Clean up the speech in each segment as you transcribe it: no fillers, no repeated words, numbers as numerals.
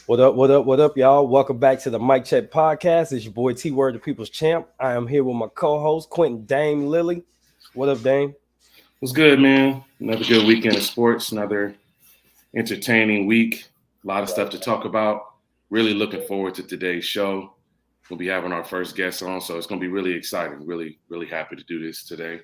What up, what up, what up, y'all? Welcome back to the Mic Check Podcast. It's your boy T Word, the People's Champ. I am here with my co-host, Quinton Lilley. What up, Dame? What's good, man? Another good weekend of sports, another entertaining week. A lot of stuff to talk about. Really looking forward to today's show. We'll be having our first guest on, so it's going to be really exciting. Really, really happy to do this today.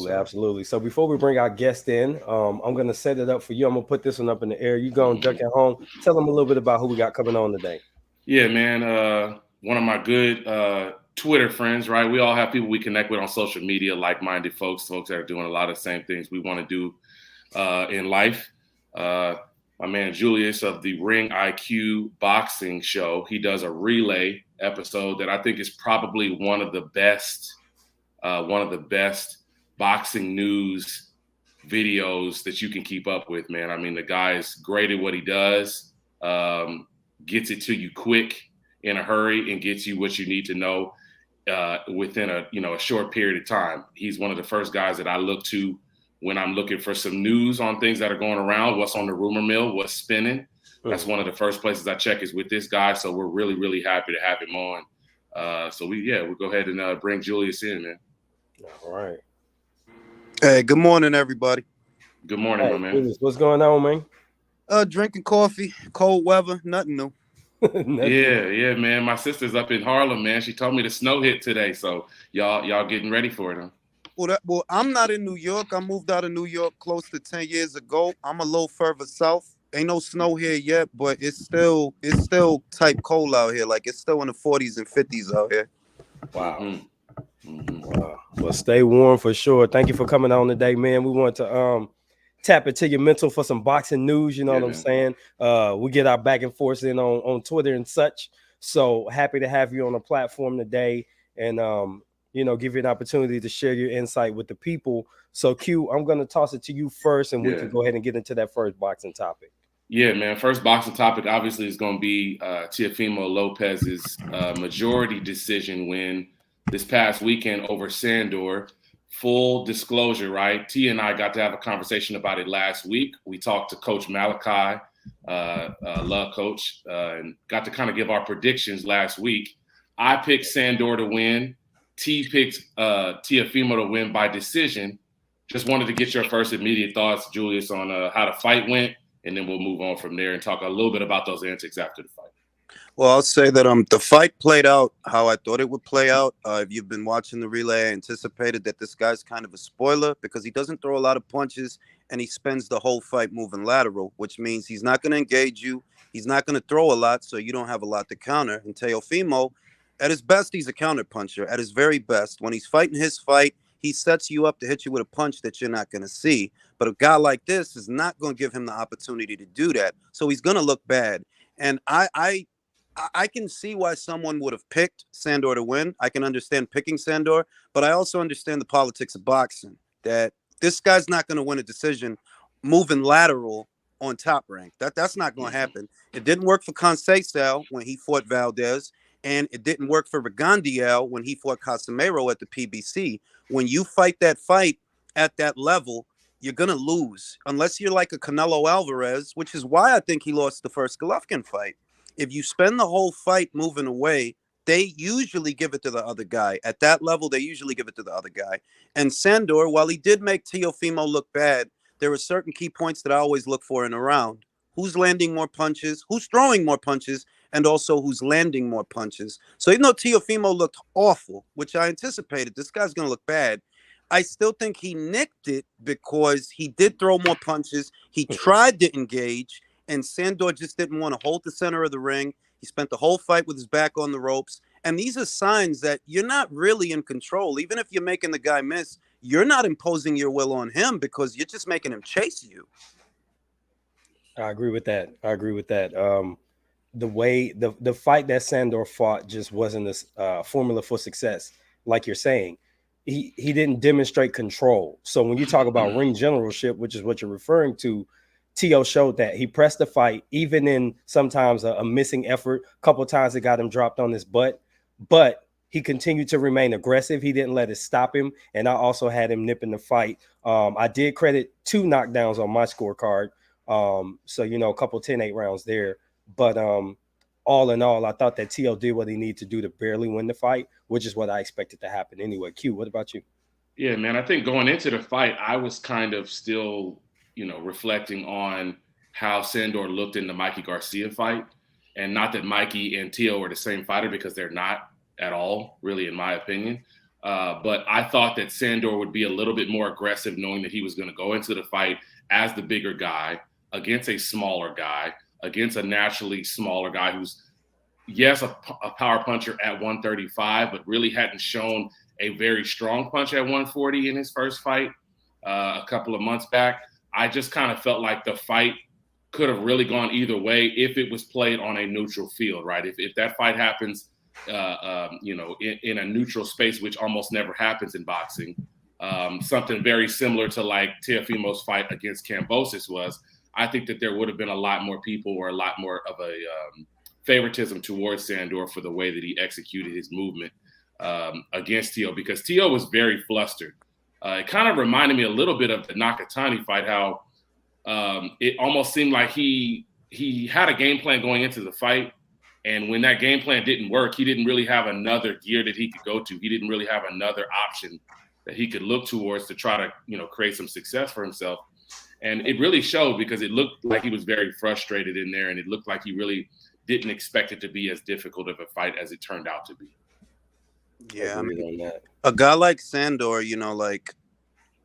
Absolutely. So before we bring our guest in, I'm going to set it up for you. I'm going to put this one up in the air. You go and duck at home. Tell them a little bit about who we got coming on today. Yeah, man. One of my good Twitter friends, right? We all have people we connect with on social media, like-minded folks that are doing a lot of the same things we want to do in life. My man Julius of the Ring IQ Boxing Show, he does a relay episode that I think is probably one of the best boxing news videos that you can keep up with, man. I mean, the guy is great at what he does, gets it to you quick in a hurry and gets you what you need to know within a short period of time. He's one of the first guys that I look to when I'm looking for some news on things that are going around, what's on the rumor mill, what's spinning. That's one of the first places I check is with this guy. So we're really, really happy to have him on. So we'll go ahead and bring Julius in, man. All right. Hey, good morning, everybody. Good morning, my man. Julius, what's going on, man? Drinking coffee, cold weather, nothing new. Yeah, man. My sister's up in Harlem, man. She told me the snow hit today, so y'all getting ready for it, huh? Well, I'm not in New York. I moved out of New York close to 10 years ago. I'm a little further south. Ain't no snow here yet, but it's still type cold out here. Like it's still in the 40s and 50s out here. Wow. Wow. Well, stay warm for sure. Thank you for coming on today, man. We want to tap into your mental for some boxing news. You know what I'm saying? We get our back and forth in on Twitter and such. So happy to have you on the platform today and give you an opportunity to share your insight with the people. So Q, I'm going to toss it to you first and we can go ahead and get into that first boxing topic. Yeah, man. First boxing topic obviously is going to be Teofimo Lopez's majority decision win this past weekend over Sandor. Full disclosure, right? T and I got to have a conversation about it last week. We talked to Coach Malachi, love coach, and got to kind of give our predictions last week. I picked Sandor to win. T picked Teofimo to win by decision. Just wanted to get your first immediate thoughts, Julius, on how the fight went, and then we'll move on from there and talk a little bit about those antics after the fight. Well, I'll say that the fight played out how I thought it would play out. If you've been watching the relay, I anticipated that this guy's kind of a spoiler because he doesn't throw a lot of punches and he spends the whole fight moving lateral, which means he's not going to engage you. He's not going to throw a lot, so you don't have a lot to counter. And Teofimo, at his best, he's a counter puncher. At his very best, when he's fighting his fight, he sets you up to hit you with a punch that you're not going to see. But a guy like this is not going to give him the opportunity to do that. So he's going to look bad. And I can see why someone would have picked Sandor to win. I can understand picking Sandor, but I also understand the politics of boxing, that this guy's not going to win a decision moving lateral on Top Rank. That's not going to happen. It didn't work for Conceição when he fought Valdez, and it didn't work for Rigondeaux when he fought Casimero at the PBC. When you fight that fight at that level, you're going to lose, unless you're like a Canelo Alvarez, which is why I think he lost the first Golovkin fight. If you spend the whole fight moving away, they usually give it to the other guy. At that level, they usually give it to the other guy. And Sandor, while he did make Teofimo look bad, there are certain key points that I always look for in a round. Who's landing more punches, who's throwing more punches, and also who's landing more punches. So even though Teofimo looked awful, which I anticipated, this guy's going to look bad, I still think he nicked it because he did throw more punches. He tried to engage. And Sandor just didn't want to hold the center of the ring. He spent the whole fight with his back on the ropes. And these are signs that you're not really in control. Even if you're making the guy miss, you're not imposing your will on him because you're just making him chase you. I agree with that. The way the fight that Sandor fought just wasn't a formula for success, like you're saying. He didn't demonstrate control. So when you talk about ring generalship, which is what you're referring to, T.O. showed that he pressed the fight, even in sometimes a missing effort. A couple of times it got him dropped on his butt, but he continued to remain aggressive. He didn't let it stop him. And I also had him nipping the fight. I did credit 2 knockdowns on my scorecard. So, a couple 10-8 rounds there. But all in all, I thought that T.O. did what he needed to do to barely win the fight, which is what I expected to happen anyway. Q, what about you? Yeah, man. I think going into the fight, I was kind of still, reflecting on how Sandor looked in the Mikey Garcia fight. And not that Mikey and Tio are the same fighter, because they're not at all, really, in my opinion. But I thought that Sandor would be a little bit more aggressive, knowing that he was going to go into the fight as the bigger guy against a smaller guy, against a naturally smaller guy who's, yes, a power puncher at 135, but really hadn't shown a very strong punch at 140 in his first fight a couple of months back. I just kind of felt like the fight could have really gone either way if it was played on a neutral field, right? If that fight happens, in a neutral space, which almost never happens in boxing, something very similar to like Teofimo's fight against Kambosos was, I think that there would have been a lot more people, or a lot more of a favoritism towards Sandor for the way that he executed his movement against Tio, because Tio was very flustered. It kind of reminded me a little bit of the Nakatani fight, how it almost seemed like he had a game plan going into the fight, and when that game plan didn't work, he didn't really have another gear that he could go to. He didn't really have another option that he could look towards to try to, create some success for himself. And it really showed, because it looked like he was very frustrated in there, and it looked like he really didn't expect it to be as difficult of a fight as it turned out to be. Yeah, I mean, a guy like Sandor,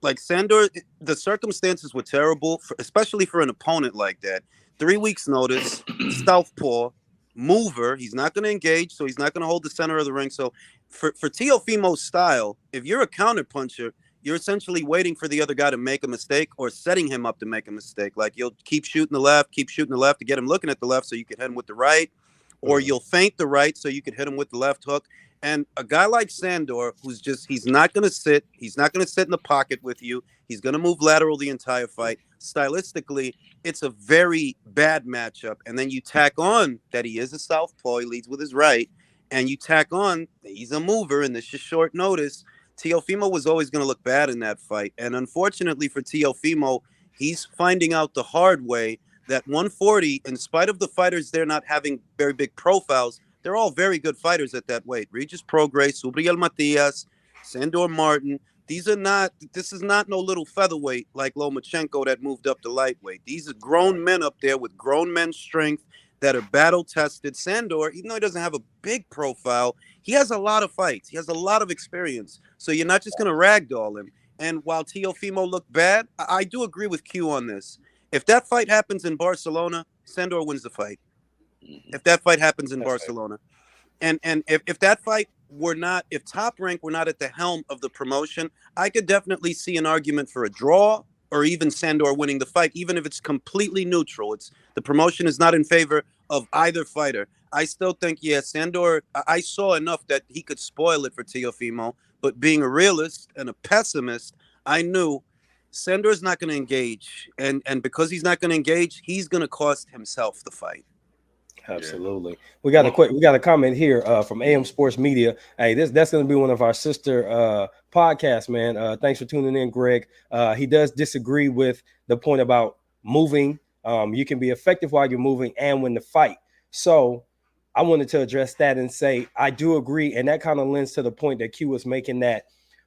like Sandor, the circumstances were terrible, especially for an opponent like that. 3 weeks notice, southpaw, mover. He's not going to engage, so he's not going to hold the center of the ring. So for Teofimo's style, if you're a counterpuncher, you're essentially waiting for the other guy to make a mistake, or setting him up to make a mistake. Like, you'll keep shooting the left to get him looking at the left so you can hit him with the right, or you'll feint the right so you can hit him with the left hook. And a guy like Sandor, he's not going to sit. He's not going to sit in the pocket with you. He's going to move lateral the entire fight. Stylistically, it's a very bad matchup. And then you tack on that he is a southpaw. He leads with his right. And you tack on he's a mover, and this is short notice. Teofimo was always going to look bad in that fight. And unfortunately for Teofimo, he's finding out the hard way that 140, in spite of the fighters there not having very big profiles, they're all very good fighters at that weight. Regis Prograis, Subriel Matias, Sandor Martin. This is not no little featherweight like Lomachenko that moved up to lightweight. These are grown men up there with grown men's strength that are battle tested. Sandor, even though he doesn't have a big profile, he has a lot of fights. He has a lot of experience. So you're not just going to ragdoll him. And while Teofimo looked bad, I do agree with Q on this. If that fight happens in Barcelona, Sandor wins the fight. If that fight happens in Barcelona. Right. And if that fight if Top Rank were not at the helm of the promotion, I could definitely see an argument for a draw, or even Sandor winning the fight, even if it's completely neutral. The promotion is not in favor of either fighter. I still think, Sandor, I saw enough that he could spoil it for Teofimo, but being a realist and a pessimist, I knew Sandor's not going to engage. And because he's not going to engage, he's going to cost himself the fight. Absolutely. We got a comment here from AM Sports Media. Hey, that's going to be one of our sister podcasts, man. Thanks for tuning in, Greg. He does disagree with the point about moving. You can be effective while you're moving and win the fight. So I wanted to address that and say I do agree, and that kind of lends to the point that Q was making, that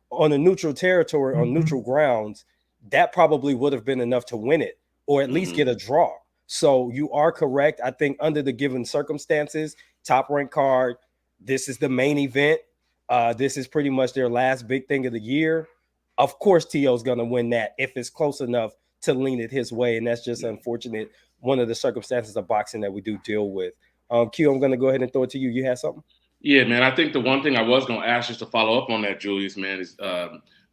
on a neutral territory, on neutral grounds, that probably would have been enough to win it, or at least get a draw. So you are correct. I think under the given circumstances, Top Rank card, this is the main event. This is pretty much their last big thing of the year. Of course, T.O. is going to win that if it's close enough to lean it his way. And that's just unfortunate. One of the circumstances of boxing that we do deal with. Q, I'm going to go ahead and throw it to you. You had something? Yeah, man. I think the one thing I was going to ask, just to follow up on that, Julius, man, is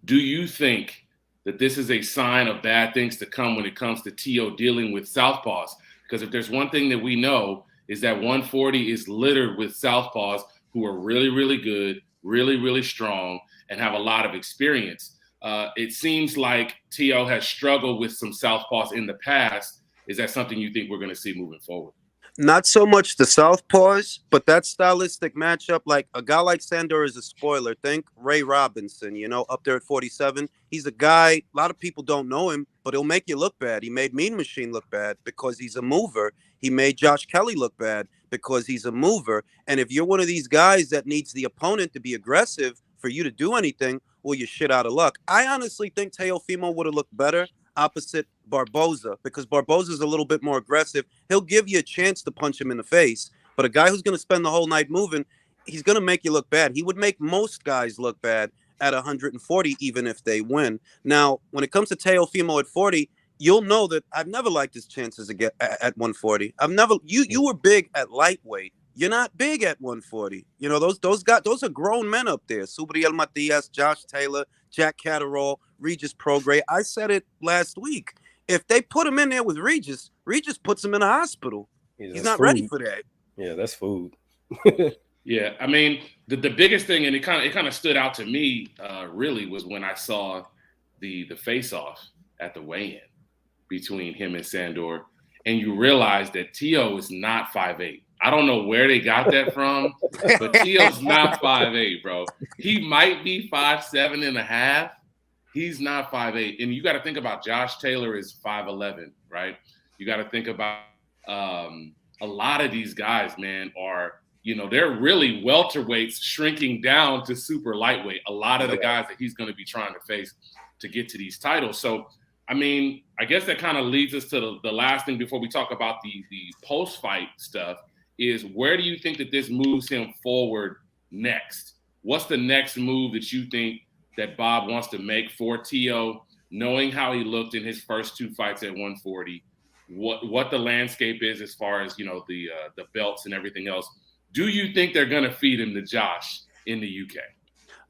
do you think that this is a sign of bad things to come when it comes to T.O. dealing with southpaws? Because if there's one thing that we know, is that 140 is littered with southpaws who are really, really good, really, really strong, and have a lot of experience. It seems like T.O. has struggled with some southpaws in the past. Is that something you think we're going to see moving forward? Not so much the southpaws, but that stylistic matchup. Like a guy like Sandor is a spoiler. Think Ray Robinson, up there at 47. He's a guy, a lot of people don't know him, but he'll make you look bad. He made Mean Machine look bad because he's a mover. He made Josh Kelly look bad because he's a mover. And if you're one of these guys that needs the opponent to be aggressive for you to do anything, well, you're shit out of luck. I honestly think Teofimo would have looked better opposite Barboza because Barboza's a little bit more aggressive. He'll give you a chance to punch him in the face, but a guy who's going to spend the whole night moving, he's going to make you look bad. He would make most guys look bad at 140, even if they win. Now, when it comes to Teofimo at 40, you'll know that I've never liked his chances at 140. I've never. You were big at lightweight. You're not big at 140. Those are grown men up there. Subriel Matias, Josh Taylor, Jack Catterall, Regis Prograis. I said it last week. If they put him in there with Regis puts him in a hospital. Yeah, he's not food. ready for that. Yeah, that's food. Yeah, I mean, the biggest thing, and it kind of stood out to me, really, was when I saw the face-off at the weigh-in between him and Sandor, and you realize that Tio is not 5'8". I don't know where they got that from, but Tio's not 5'8", bro. He might be 5'7.5". He's not 5'8". And you got to think about Josh Taylor is 5'11", right? You got to think about a lot of these guys, man, are, they're really welterweights shrinking down to super lightweight. A lot of the guys that he's going to be trying to face to get to these titles. So, I mean, I guess that kind of leads us to the last thing before we talk about the post-fight stuff is where do you think that this moves him forward next? What's the next move that you think that Bob wants to make for Tio, knowing how he looked in his first two fights at 140, what the landscape is as far as, the belts and everything else? Do you think they're going to feed him to Josh in the UK?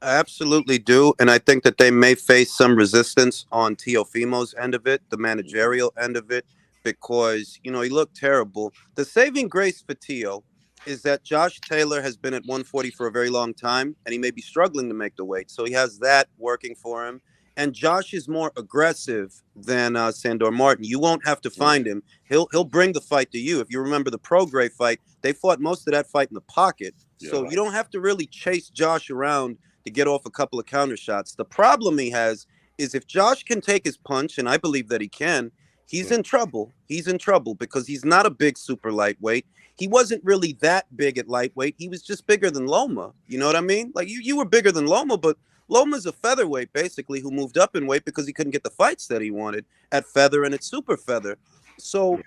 I absolutely do. And I think that they may face some resistance on Teofimo's end of it, the managerial end of it, because, he looked terrible. The saving grace for Tio is that Josh Taylor has been at 140 for a very long time, and he may be struggling to make the weight. So he has that working for him. And Josh is more aggressive than Sandor Martin. You won't have to find him. He'll bring the fight to you. If you remember the Prograis fight, they fought most of that fight in the pocket. So you don't have to really chase Josh around to get off a couple of counter shots. The problem he has is if Josh can take his punch, and I believe that he can, he's in trouble. He's in trouble because he's not a big super lightweight. He wasn't really that big at lightweight. He was just bigger than Loma. You know what I mean? Like you were bigger than Loma, but Loma's a featherweight basically who moved up in weight because he couldn't get the fights that he wanted at feather and at super feather. So,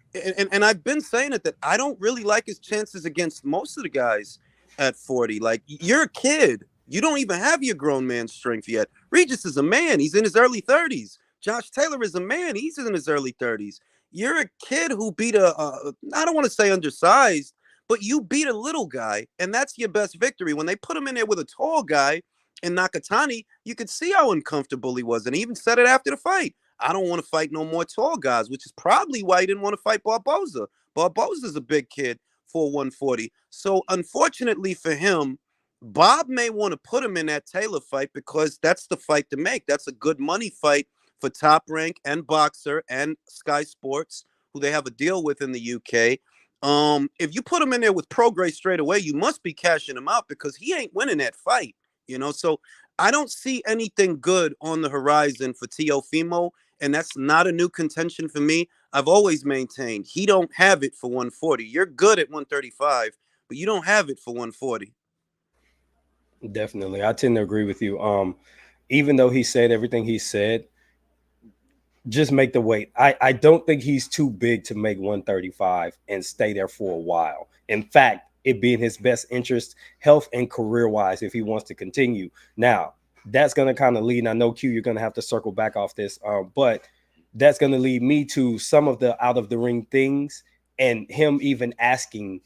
and I've been saying it that I don't really like his chances against most of the guys at 40. Like you're a kid. You don't even have your grown man strength yet. Regis is a man. He's in his early 30s. Josh Taylor is a man. He's in his early 30s. You're a kid who beat I don't want to say undersized, but you beat a little guy, and that's your best victory. When they put him in there with a tall guy in Nakatani, you could see how uncomfortable he was, and he even said it after the fight. I don't want to fight no more tall guys, which is probably why he didn't want to fight Barboza. Barboza's a big kid for 140. So unfortunately for him, Bob may want to put him in that Taylor fight because that's the fight to make. That's a good money fight for Top Rank and Boxer and Sky Sports, who they have a deal with in the UK. If you put him in there with Prograis straight away, you must be cashing him out because he ain't winning that fight, So I don't see anything good on the horizon for Teofimo, and that's not a new contention for me. I've always maintained he don't have it for 140. You're good at 135, but you don't have it for 140. Definitely. I tend to agree with you. Even though he said everything he said, just make the weight. I don't think he's too big to make 135 and stay there for a while. In fact, it be in his best interest, health and career-wise, if he wants to continue. Now, that's going to kind of lead, and I know, Q, you're going to have to circle back off this, but that's going to lead me to some of the out-of-the-ring things and him even asking,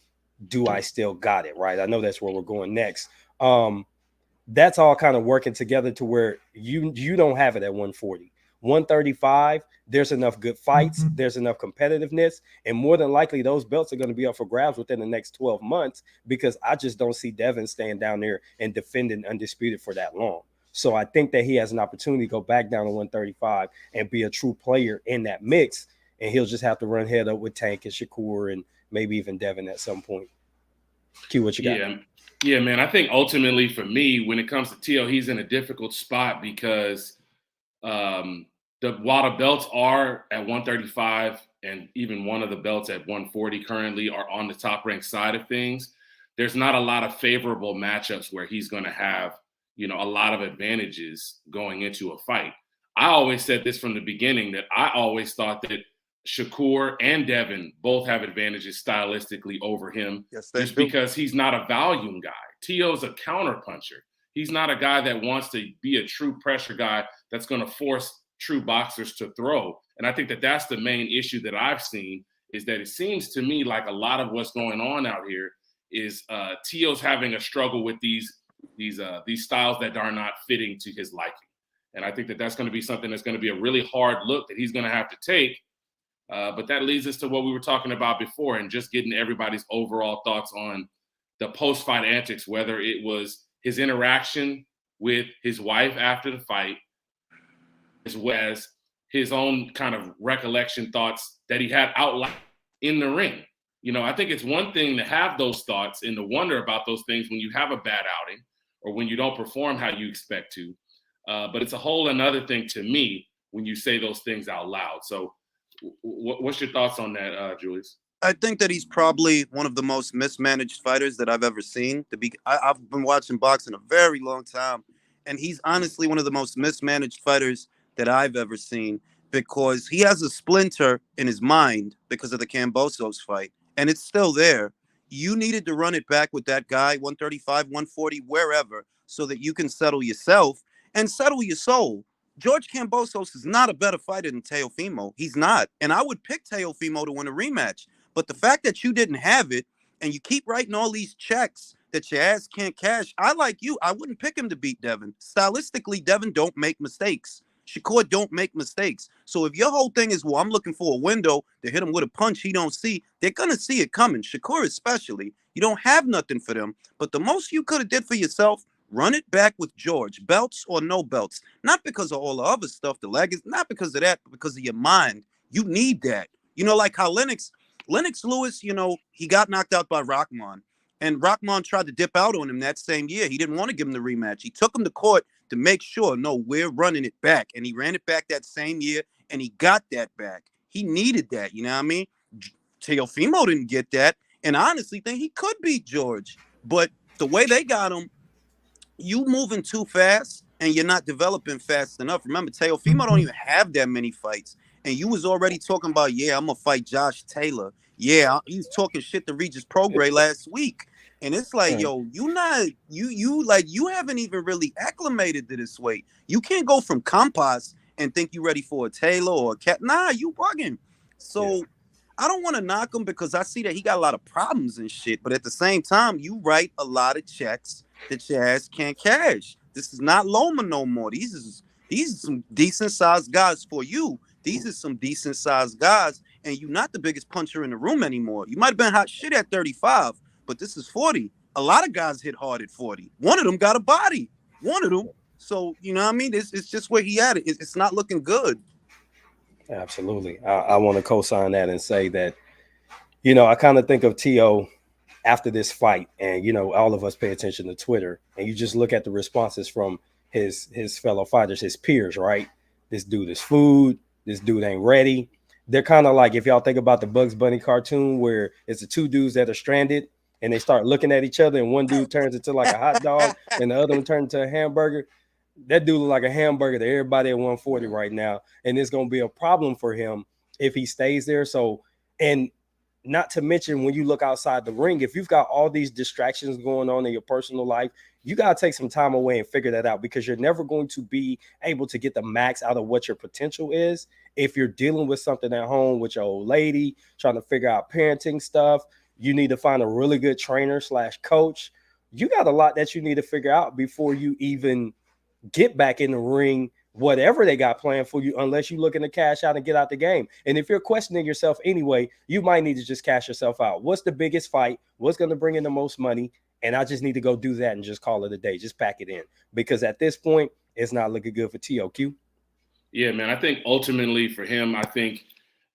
do I still got it, right? I know that's where we're going next. That's all kind of working together to where you don't have it at 140. 135, there's enough good fights, there's enough competitiveness, and more than likely those belts are going to be up for grabs within the next 12 months because I just don't see Devin staying down there and defending undisputed for that long. So I think that he has an opportunity to go back down to 135 and be a true player in that mix. and he'll just have to run head up with Tank and Shakur and maybe even Devin at some point. Q, what you got? Yeah, man. I think ultimately for me, when it comes to T.O., he's in a difficult spot because while the belts are at 135 and even one of the belts at 140 currently are on the top ranked side of things, there's not a lot of favorable matchups where he's going to have, a lot of advantages going into a fight. I always said this from the beginning, that I always thought that Shakur and Devin both have advantages stylistically over him, Yes, just because he's not a volume guy. T.O.'s a counterpuncher. He's not a guy that wants to be a true pressure guy that's going to force true boxers to throw. And I think that that's the main issue that I've seen, is that it seems to me like a lot of what's going on out here is T.O.'s having a struggle with these styles that are not fitting to his liking. And I think that that's going to be something that's going to be a really hard look that he's going to have to take. But that leads us to what we were talking about before, and just getting everybody's overall thoughts on the post-fight antics, whether it was his interaction with his wife after the fight, as well as his own kind of recollection thoughts that he had out loud in the ring. I think it's one thing to have those thoughts and to wonder about those things when you have a bad outing or when you don't perform how you expect to. But it's a whole another thing to me when you say those things out loud. So what's your thoughts on that, Julius? I think that he's probably one of the most mismanaged fighters that I've ever seen. I've been watching boxing a very long time, and he's honestly one of the most mismanaged fighters that I've ever seen, because he has a splinter in his mind because of the Kambosos fight, and it's still there. You needed to run it back with that guy, 135, 140, wherever, so that you can settle yourself and settle your soul. George Kambosos is not a better fighter than Teofimo. He's not. And I would pick Teofimo to win a rematch. But the fact that you didn't have it and you keep writing all these checks that your ass can't cash, I like you. I wouldn't pick him to beat Devin. Stylistically, Devin don't make mistakes. Shakur don't make mistakes. So if your whole thing is, well, I'm looking for a window to hit him with a punch he don't see, they're going to see it coming. Shakur especially. You don't have nothing for them. But the most you could have did for yourself, run it back with George, belts or no belts. Not because of all the other stuff, the leg is not because of that, but because of your mind. You need that. Like how Lennox Lewis, he got knocked out by Rahman. And Rahman tried to dip out on him that same year. He didn't want to give him the rematch. He took him to court to make sure, no, we're running it back. And he ran it back that same year, and he got that back. He needed that, you know what I mean? Teofimo didn't get that. And I honestly think he could beat George. But the way they got him, you moving too fast and you're not developing fast enough. Remember, Teofimo don't even have that many fights. And you was already talking about, I'm going to fight Josh Taylor. Yeah, he was talking shit to Regis Prograis last week. And it's like, yo, you haven't even really acclimated to this weight. You can't go from Campas and think you ready for a Taylor or a Cat. Nah, you bugging. So I don't want to knock him because I see that he got a lot of problems and shit. But at the same time, you write a lot of checks that your ass can't cash. This is not Loma no more. These are some decent sized guys for you. These are some decent sized guys, and you're not the biggest puncher in the room anymore. You might have been hot shit at 35, but this is 40. A lot of guys hit hard at 40. One of them got a body. One of them. So, you know what I mean? It's just where he at it. It's not looking good. Absolutely. I want to co-sign that and say that, I kind of think of T.O. after this fight, and, all of us pay attention to Twitter, and you just look at the responses from his fellow fighters, his peers, right? This dude is food. This dude ain't ready. They're kind of like, if y'all think about the Bugs Bunny cartoon where it's the two dudes that are stranded and they start looking at each other and one dude turns into like a hot dog and the other one turns into a hamburger. That dude look like a hamburger to everybody at 140 right now. And it's going to be a problem for him if he stays there. So, and not to mention when you look outside the ring, if you've got all these distractions going on in your personal life, you got to take some time away and figure that out, because you're never going to be able to get the max out of what your potential is if you're dealing with something at home with your old lady, trying to figure out parenting stuff. You need to find a really good trainer / coach. You got a lot that you need to figure out before you even get back in the ring, whatever they got planned for you, unless you're looking to cash out and get out the game. And if you're questioning yourself anyway, you might need to just cash yourself out. What's the biggest fight? What's going to bring in the most money? And I just need to go do that and just call it a day. Just pack it in. Because at this point, it's not looking good for TOQ. Yeah, man. I think ultimately for him, I think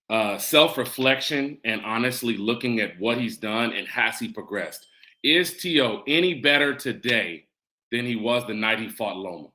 self-reflection and honestly looking at what he's done and has he progressed. Is T.O. any better today than he was the night he fought Loma?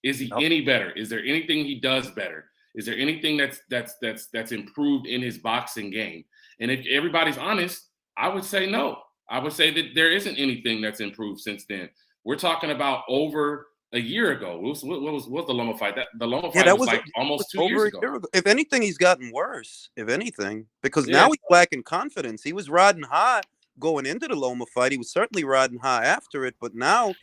Is he any better? Is there anything he does better? Is there anything that's improved in his boxing game? And if everybody's honest, I would say no. I would say that there isn't anything that's improved since then. We're talking about over a year ago. What was the Loma fight? The Loma fight was like almost 2 years ago. If anything, he's gotten worse. If anything, because now he's lacking confidence. He was riding high going into the Loma fight. He was certainly riding high after it, but now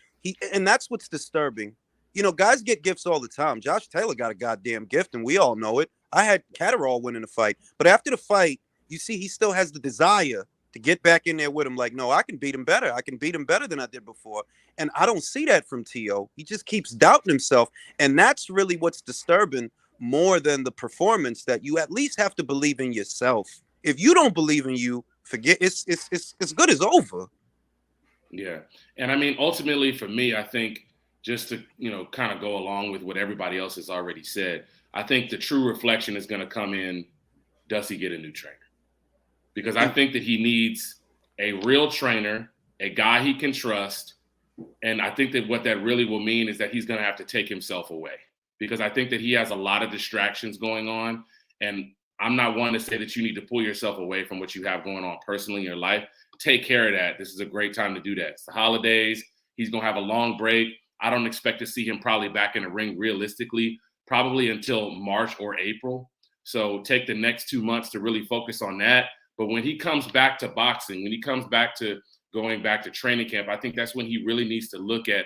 and that's what's disturbing. You know, guys get gifts all the time. Josh Taylor got a goddamn gift, and we all know it. I had Catterall winning the fight, but after the fight, you see he still has the desire to get back in there with him. Like, no, I can beat him better. I can beat him better than I did before. And I don't see that from T.O. He just keeps doubting himself. And that's really what's disturbing more than the performance, that you at least have to believe in yourself. If you don't believe in you, forget it's good as over. Yeah. And I mean, ultimately for me, I think just to, kind of go along with what everybody else has already said, I think the true reflection is going to come in, does he get a new trainer? Because I think that he needs a real trainer, a guy he can trust. And I think that what that really will mean is that he's going to have to take himself away, because I think that he has a lot of distractions going on. And I'm not one to say that you need to pull yourself away from what you have going on personally in your life. Take care of that. This is a great time to do that. It's the holidays. He's going to have a long break. I don't expect to see him probably back in the ring realistically, probably until March or April. So take the next 2 months to really focus on that. But when he comes back to boxing, when he comes back to going back to training camp, I think that's when he really needs to look at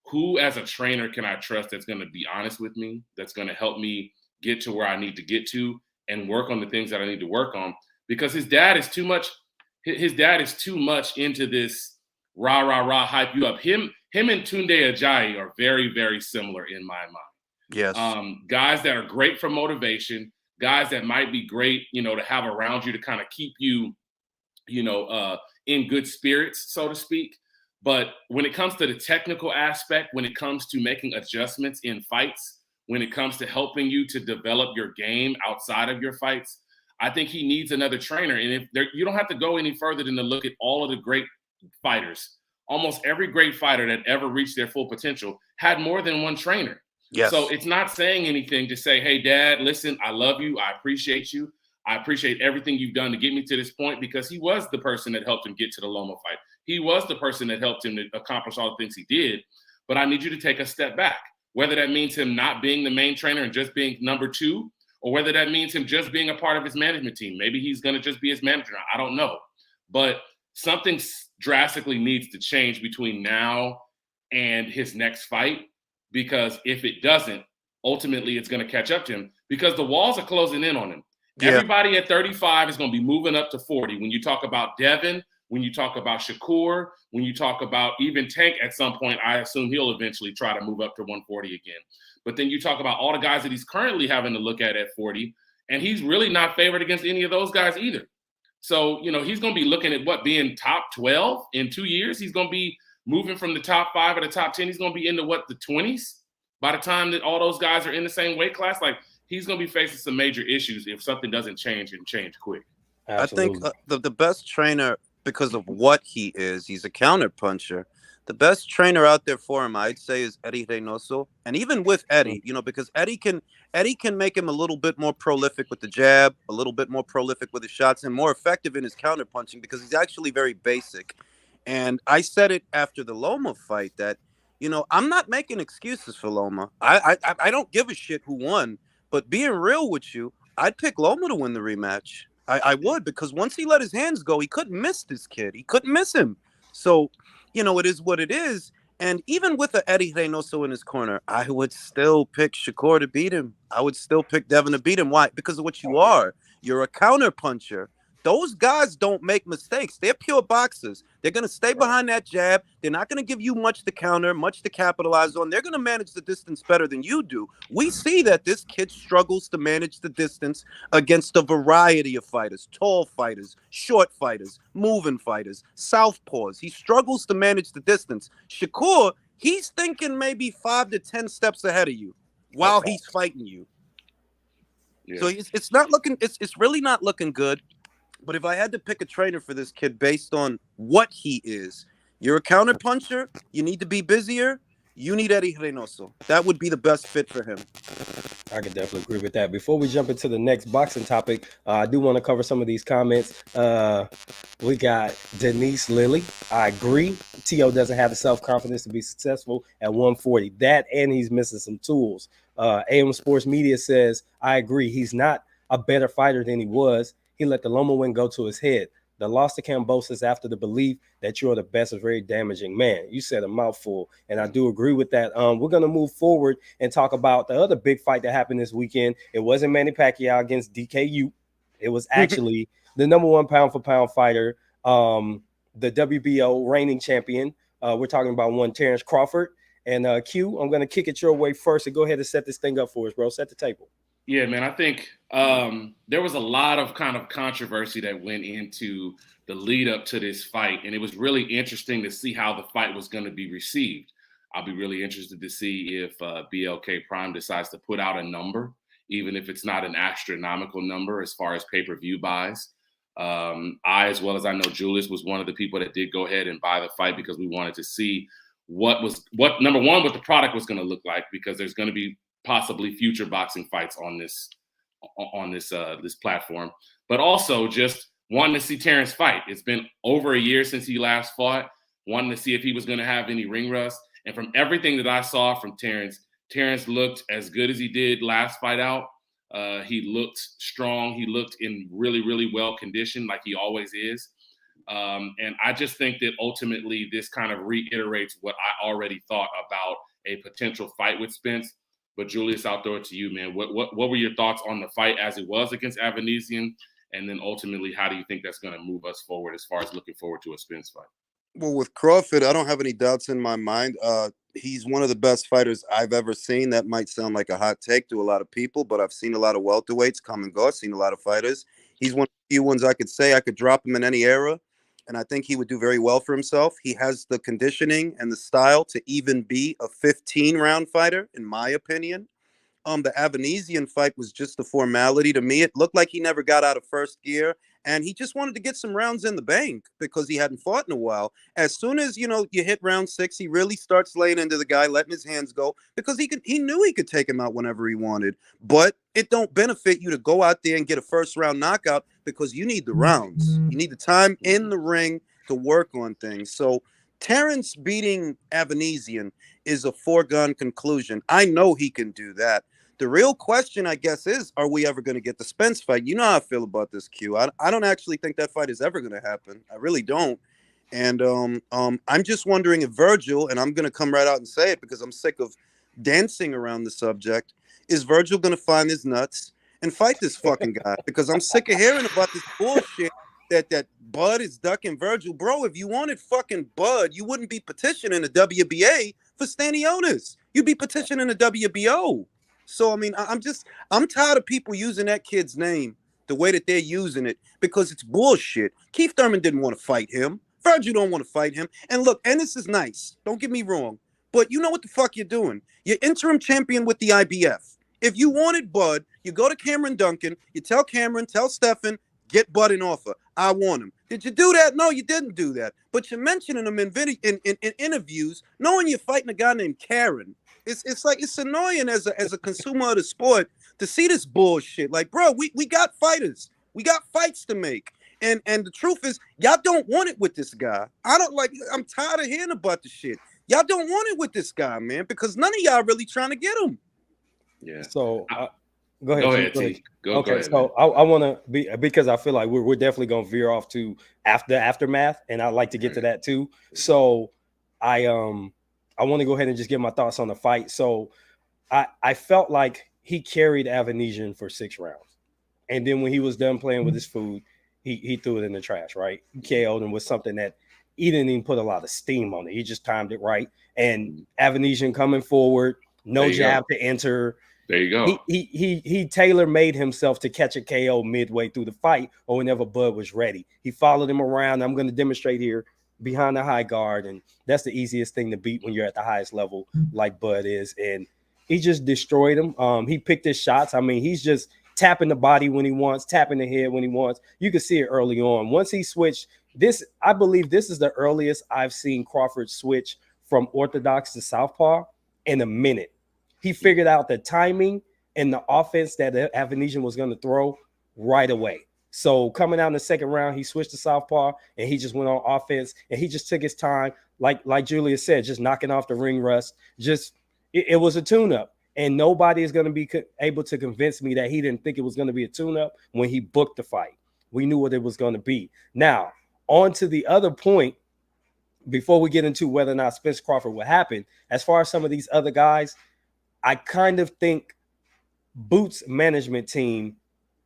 who as a trainer can I trust that's going to be honest with me, that's going to help me get to where I need to get to and work on the things that I need to work on. Because his dad is too much into this rah hype you up. Him and Tunde Ajayi are very, very similar in my mind. Yes. Guys that are great for motivation, guys that might be great, to have around you to kind of keep you, in good spirits, so to speak. But when it comes to the technical aspect, when it comes to making adjustments in fights, when it comes to helping you to develop your game outside of your fights, I think he needs another trainer. And you don't have to go any further than to look at all of the great fighters. Almost every great fighter that ever reached their full potential had more than one trainer. Yes. So it's not saying anything to say, hey, Dad, listen, I love you. I appreciate you. I appreciate everything you've done to get me to this point, because he was the person that helped him get to the Loma fight. He was the person that helped him to accomplish all the things he did. But I need you to take a step back, whether that means him not being the main trainer and just being number two, or whether that means him just being a part of his management team. Maybe he's going to just be his manager. I don't know. But something drastically needs to change between now and his next fight, because if it doesn't, ultimately it's going to catch up to him, because the walls are closing in on him. Yeah. Everybody at 35 is going to be moving up to 40. When you talk about Devin, when you talk about Shakur, when you talk about even Tank at some point, I assume he'll eventually try to move up to 140 again. But then you talk about all the guys that he's currently having to look at 40, and he's really not favored against any of those guys either. So, he's going to be looking at being top 12 in 2 years. He's going to be moving from the top 5 or the top 10. He's going to be into the 20s by the time that all those guys are in the same weight class. Like, he's going to be facing some major issues if something doesn't change and change quick. Absolutely. I think the best trainer, because of what he is, he's a counterpuncher. The best trainer out there for him, I'd say, is Eddie Reynoso. And even with Eddie, because Eddie can make him a little bit more prolific with the jab, a little bit more prolific with his shots, and more effective in his counterpunching, because he's actually very basic. And I said it after the Loma fight that, I'm not making excuses for Loma. I don't give a shit who won. But being real with you, I'd pick Loma to win the rematch. I would, because once he let his hands go, he couldn't miss this kid. He couldn't miss him. So, it is what it is. And even with a Eddie Reynoso in his corner, I would still pick Shakur to beat him. I would still pick Devin to beat him. Why? Because of what you are. You're a counterpuncher. Those guys don't make mistakes. They're pure boxers. They're going to stay behind that jab. They're not going to give you much to counter, much to capitalize on. They're going to manage the distance better than you do. We see that this kid struggles to manage the distance against a variety of fighters, tall fighters, short fighters, moving fighters, southpaws. He struggles to manage the distance. Shakur, he's thinking maybe 5 to 10 steps ahead of you while he's fighting you. Yeah. So it's not looking. It's really not looking good. But if I had to pick a trainer for this kid based on what he is, you're a counter puncher. You need to be busier. You need Eddie Reynoso. That would be the best fit for him. I can definitely agree with that. Before we jump into the next boxing topic, I do want to cover some of these comments. We got Denise Lilly. I agree. T.O. doesn't have the self-confidence to be successful at 140. That and he's missing some tools. AM Sports Media says, I agree. He's not a better fighter than he was. He let the Loma win go to his head. The loss to Kambosos after the belief that you're the best is very damaging. Man, you said a mouthful, and I do agree with that. We're going to move forward and talk about the other big fight that happened this weekend. It wasn't Manny Pacquiao against DKU. It was actually the number one pound-for-pound fighter, the WBO reigning champion. We're talking about one Terence Crawford. And Q, I'm going to kick it your way first and go ahead and set this thing up for us, bro. Set the table. Yeah, man, I think there was a lot of kind of controversy that went into the lead up to this fight, and it was really interesting to see how the fight was going to be received. I'll be really interested to see if BLK Prime decides to put out a number, even if it's not an astronomical number as far as pay-per-view buys. I, as well as I know Julius, was one of the people that did go ahead and buy the fight because we wanted to see what number one, what the product was going to look like, because there's going to be possibly future boxing fights on this platform, but also just wanting to see Terence fight. It's been over a year since he last fought, wanting to see if he was going to have any ring rust. And from everything that I saw from Terence looked as good as he did last fight out. He looked strong. He looked in really, really well conditioned, like he always is. And I just think that ultimately this kind of reiterates what I already thought about a potential fight with Spence. But Julius, I'll throw it to you, man. What were your thoughts on the fight as it was against Avanesian? And then ultimately, how do you think that's going to move us forward as far as looking forward to a Spence fight? Well, with Crawford, I don't have any doubts in my mind. He's one of the best fighters I've ever seen. That might sound like a hot take to a lot of people, but I've seen a lot of welterweights come and go. I've seen a lot of fighters. He's one of the few ones I could say I could drop him in any era, and I think he would do very well for himself. He has the conditioning and the style to even be a 15-round fighter, in my opinion. The Avanesian fight was just a formality to me. It looked like he never got out of first gear, and he just wanted to get some rounds in the bank because he hadn't fought in a while. As soon as you hit round 6, he really starts laying into the guy, letting his hands go, because he knew he could take him out whenever he wanted. But it don't benefit you to go out there and get a first-round knockout because you need the rounds. You need the time in the ring to work on things. So Terence beating Avanesian is a foregone conclusion. I know he can do that. The real question, I guess, is, are we ever going to get the Spence fight? You know how I feel about this, Q. I don't actually think that fight is ever going to happen. I really don't. And I'm just wondering if Virgil, and I'm going to come right out and say it because I'm sick of dancing around the subject, is Virgil going to find his nuts and fight this fucking guy? Because I'm sick of hearing about this bullshit that Bud is ducking Virgil. Bro, if you wanted fucking Bud, you wouldn't be petitioning the WBA for Stanionis. You'd be petitioning the WBO. So, I mean, I'm tired of people using that kid's name the way that they're using it because it's bullshit. Keith Thurman didn't want to fight him. Virgil don't want to fight him. And look, Ennis is nice. Don't get me wrong. But you know what the fuck you're doing. You're interim champion with the IBF. If you wanted Bud, you go to Cameron Duncan. You tell Cameron, tell Stephen, get Bud an offer. I want him. Did you do that? No, you didn't do that. But you're mentioning him in interviews, knowing you're fighting a guy named Karen. It's like it's annoying as a consumer of the sport to see this bullshit. Like, bro, we got fighters. We got fights to make. And the truth is, y'all don't want it with this guy. I'm tired of hearing about the shit. Y'all don't want it with this guy, man, because none of y'all really trying to get him. Yeah. So go ahead. Go ahead, T. Go ahead. So I want to be, because I feel like we're definitely going to veer off to aftermath, and I'd like to get to that too. So I want to go ahead and just give my thoughts on the fight. So I felt like he carried Avanesian for 6 rounds. And then when he was done playing with his food, he threw it in the trash, right? He KO'd him with something that he didn't even put a lot of steam on it. He just timed it right. And Avanesian coming forward, no jab to enter. There you go. He tailor-made himself to catch a KO midway through the fight or whenever Bud was ready. He followed him around. I'm going to demonstrate here behind the high guard, and that's the easiest thing to beat when you're at the highest level like Bud is. And he just destroyed him. He picked his shots. I mean, he's tapping the body when he wants, tapping the head when he wants. You could see it early on. Once he switched, I believe this is the earliest I've seen Crawford switch from orthodox to southpaw in a minute. He figured out the timing and the offense that Avanesian was going to throw right away. So coming out in the second round, he switched to southpaw and he just went on offense and he just took his time, like Julia said, just knocking off the ring rust. It was a tune-up, and nobody is going to be able to convince me that he didn't think it was going to be a tune-up when he booked the fight. We knew what it was going to be. Now, on to the other point, before we get into whether or not Spence Crawford will happen, as far as some of these other guys, I kind of think Boots' management team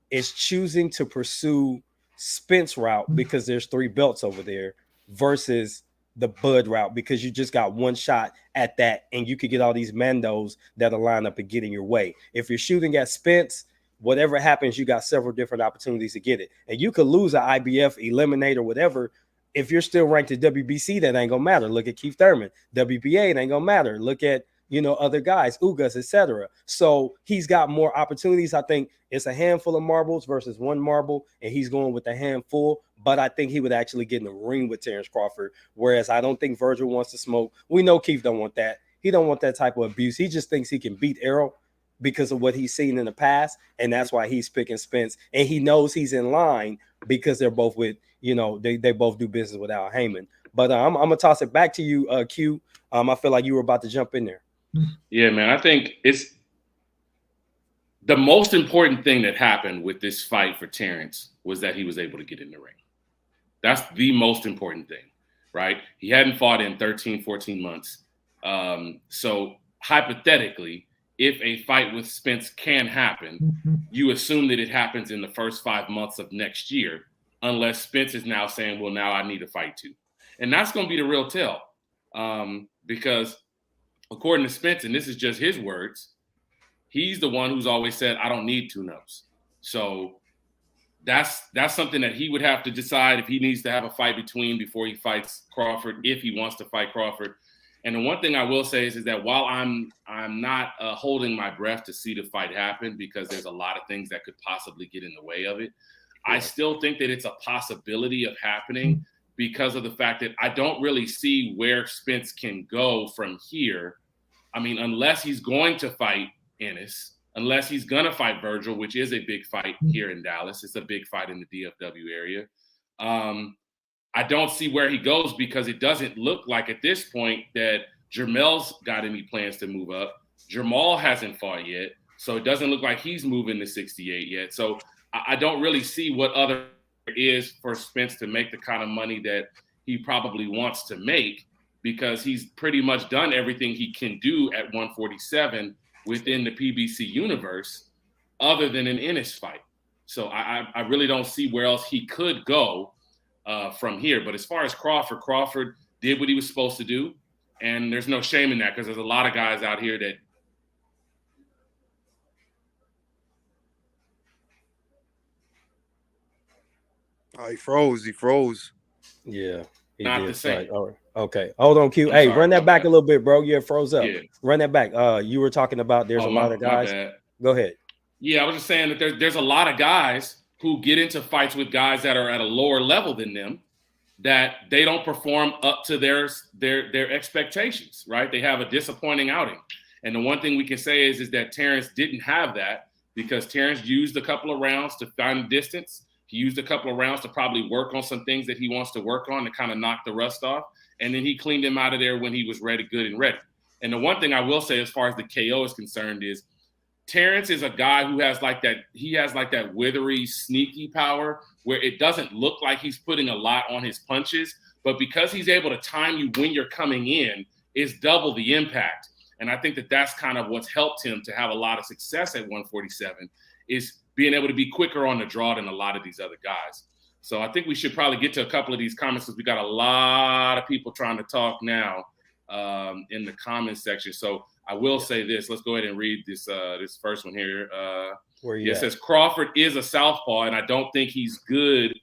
is choosing to pursue Spence route because there's 3 belts over there versus the Bud route because you just got one shot at that and you could get all these Mandos that'll line up and get in your way. If you're shooting at Spence, whatever happens, you got several different opportunities to get it. And you could lose an IBF, eliminate, or whatever. If you're still ranked at WBC, that ain't gonna matter. Look at Keith Thurman. WBA, it ain't gonna matter. Look at other guys, Ugas, etc. So he's got more opportunities. I think it's a handful of marbles versus one marble, and he's going with a handful. But I think he would actually get in the ring with Terence Crawford, whereas I don't think Virgil wants to smoke. We know Keith don't want that. He don't want that type of abuse. He just thinks he can beat Errol because of what he's seen in the past, and that's why he's picking Spence. And he knows he's in line because they're both with, they both do business with Al Heyman. But I'm going to toss it back to you, Q. I feel like you were about to jump in there. Yeah, man, I think it's the most important thing that happened with this fight for Terence was that he was able to get in the ring. That's the most important thing, right? He hadn't fought in 13, 14 months. So hypothetically, if a fight with Spence can happen, you assume that it happens in the first 5 months of next year, unless Spence is now saying, well, now I need a fight too. And that's going to be the real tell, because according to Spence, and this is just his words, he's the one who's always said, I don't need tune-ups. So that's something that he would have to decide if he needs to have a fight before he fights Crawford, if he wants to fight Crawford. And the one thing I will say is that while I'm not holding my breath to see the fight happen, because there's a lot of things that could possibly get in the way of it, I still think that it's a possibility of happening because of the fact that I don't really see where Spence can go from here. I mean, unless he's going to fight Ennis, unless he's going to fight Virgil, which is a big fight here in Dallas. It's a big fight in the DFW area. I don't see where he goes because it doesn't look like at this point that Jermel's got any plans to move up. Jamal hasn't fought yet, so it doesn't look like he's moving to 68 yet. So I don't really see what other is for Spence to make the kind of money that he probably wants to make, because he's pretty much done everything he can do at 147 within the PBC universe other than an Ennis fight. So I really don't see where else he could go from here. But as far as Crawford did what he was supposed to do, and there's no shame in that because there's a lot of guys out here that he froze. Yeah. Not the same. Right. Oh, okay. Hold on, Q. I'm hey, sorry, run that back bad. a little bit, bro. Yeah, froze up. Yeah. Run that back. You were talking about there's a lot of guys. Go ahead. Yeah, I was just saying that there's a lot of guys who get into fights with guys that are at a lower level than them, that they don't perform up to their expectations, right? They have a disappointing outing. And the one thing we can say is that Terence didn't have that, because Terence used a couple of rounds to find distance. He used a couple of rounds to probably work on some things that he wants to work on to kind of knock the rust off. And then he cleaned him out of there when he was ready, good and ready. And the one thing I will say as far as the KO is concerned is Terence is a guy who has like that, withery, sneaky power where it doesn't look like he's putting a lot on his punches, but because he's able to time you when you're coming in, it's double the impact. And I think that that's kind of what's helped him to have a lot of success at 147, is being able to be quicker on the draw than a lot of these other guys. So I think we should probably get to a couple of these comments because we got a lot of people trying to talk now in the comments section. So I will say this. Let's go ahead and read this first one here. It says Crawford is a southpaw, and I don't think he's good.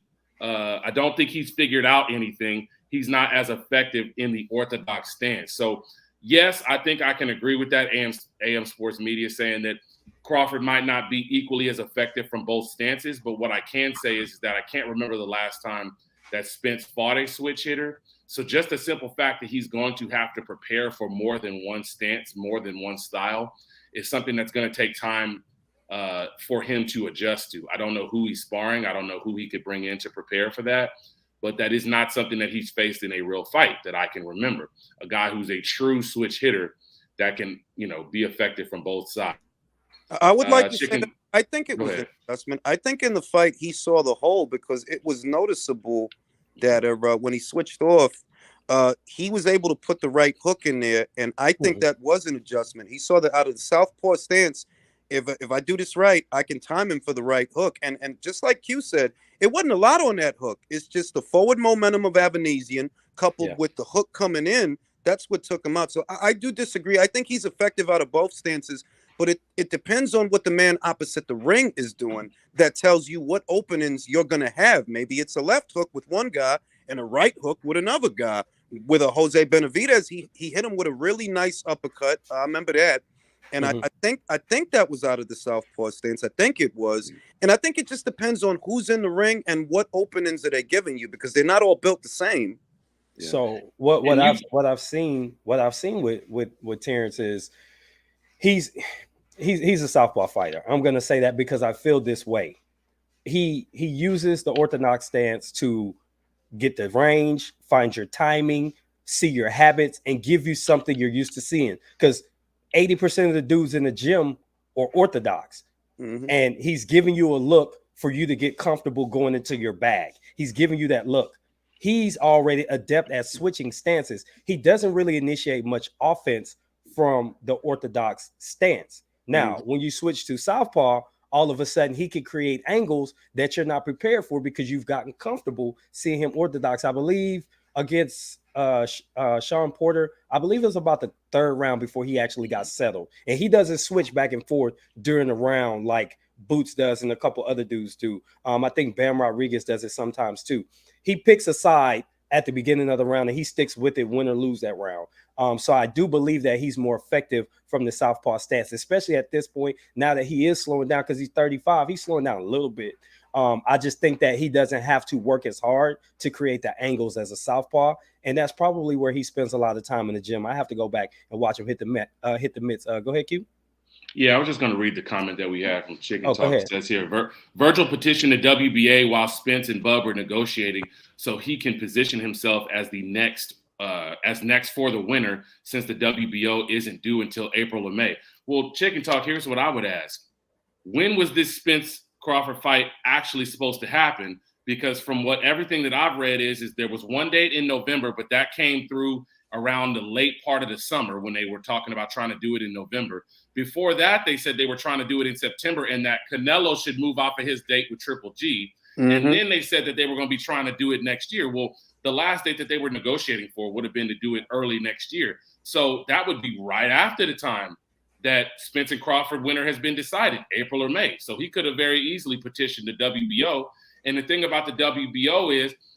I don't think he's figured out anything. He's not as effective in the orthodox stance. So yes, I think I can agree with that. AM Sports Media saying that Crawford might not be equally as effective from both stances, but what I can say is that I can't remember the last time that Spence fought a switch hitter. So just the simple fact that he's going to have to prepare for more than one stance, more than one style, is something that's going to take time for him to adjust to. I don't know who he's sparring. I don't know who he could bring in to prepare for that. But that is not something that he's faced in a real fight that I can remember. A guy who's a true switch hitter that can, be effective from both sides. I would like to say that I think it was an adjustment. I think in the fight he saw the hole because it was noticeable that when he switched off, he was able to put the right hook in there, and I think that was an adjustment. He saw that out of the southpaw stance, if I do this right, I can time him for the right hook. And just like Q said, it wasn't a lot on that hook. It's just the forward momentum of Avanesian coupled with the hook coming in. That's what took him out. So I do disagree. I think he's effective out of both stances, but it depends on what the man opposite the ring is doing. That tells you what openings you're going to have. Maybe it's a left hook with one guy and a right hook with another guy. With a Jose Benavidez, he hit him with a really nice uppercut. I remember that. And I think that was out of the southpaw stance. I think it was. And I think it just depends on who's in the ring and what openings are they giving you, because they're not all built the same. Yeah. So what I've seen with Terence is he's a southpaw fighter. I'm gonna say that because I feel this way. He uses the orthodox stance to get the range, find your timing, see your habits, and give you something you're used to seeing. Because 80% of the dudes in the gym are orthodox, and he's giving you a look for you to get comfortable going into your bag. He's giving you that look. He's already adept at switching stances. He doesn't really initiate much offense from the orthodox stance. Now, when you switch to southpaw, all of a sudden he can create angles that you're not prepared for because you've gotten comfortable seeing him orthodox. I believe against Sean Porter, I believe it was about the third round before he actually got settled. And he doesn't switch back and forth during the round like Boots does and a couple other dudes do. I think Bam Rodriguez does it sometimes too. He picks a side at the beginning of the round and he sticks with it, win or lose that round. So I do believe that he's more effective from the southpaw stance, especially at this point. Now that he is slowing down because he's 35, he's slowing down a little bit. I just think that he doesn't have to work as hard to create the angles as a southpaw, and that's probably where he spends a lot of time in the gym. I have to go back and watch him hit the mitts. Go ahead, Q. Yeah, I was just going to read the comment that we have from Chicken Talk. It says here, Virgil petitioned the WBA while Spence and Bub were negotiating so he can position himself as the next for the winner, since the WBO isn't due until April or May. Well, Chicken Talk, here's what I would ask. When was this Spence Crawford fight actually supposed to happen? Because from everything that I've read is there was one date in November, but that came through around the late part of the summer when they were talking about trying to do it in November. Before that, they said they were trying to do it in September and that Canelo should move off of his date with Triple G. And then they said that they were going to be trying to do it next year. Well, the last date that they were negotiating for would have been to do it early next year. So that would be right after the time that Spence and Crawford winner has been decided, April or May. So he could have very easily petitioned the WBO. And the thing about the WBO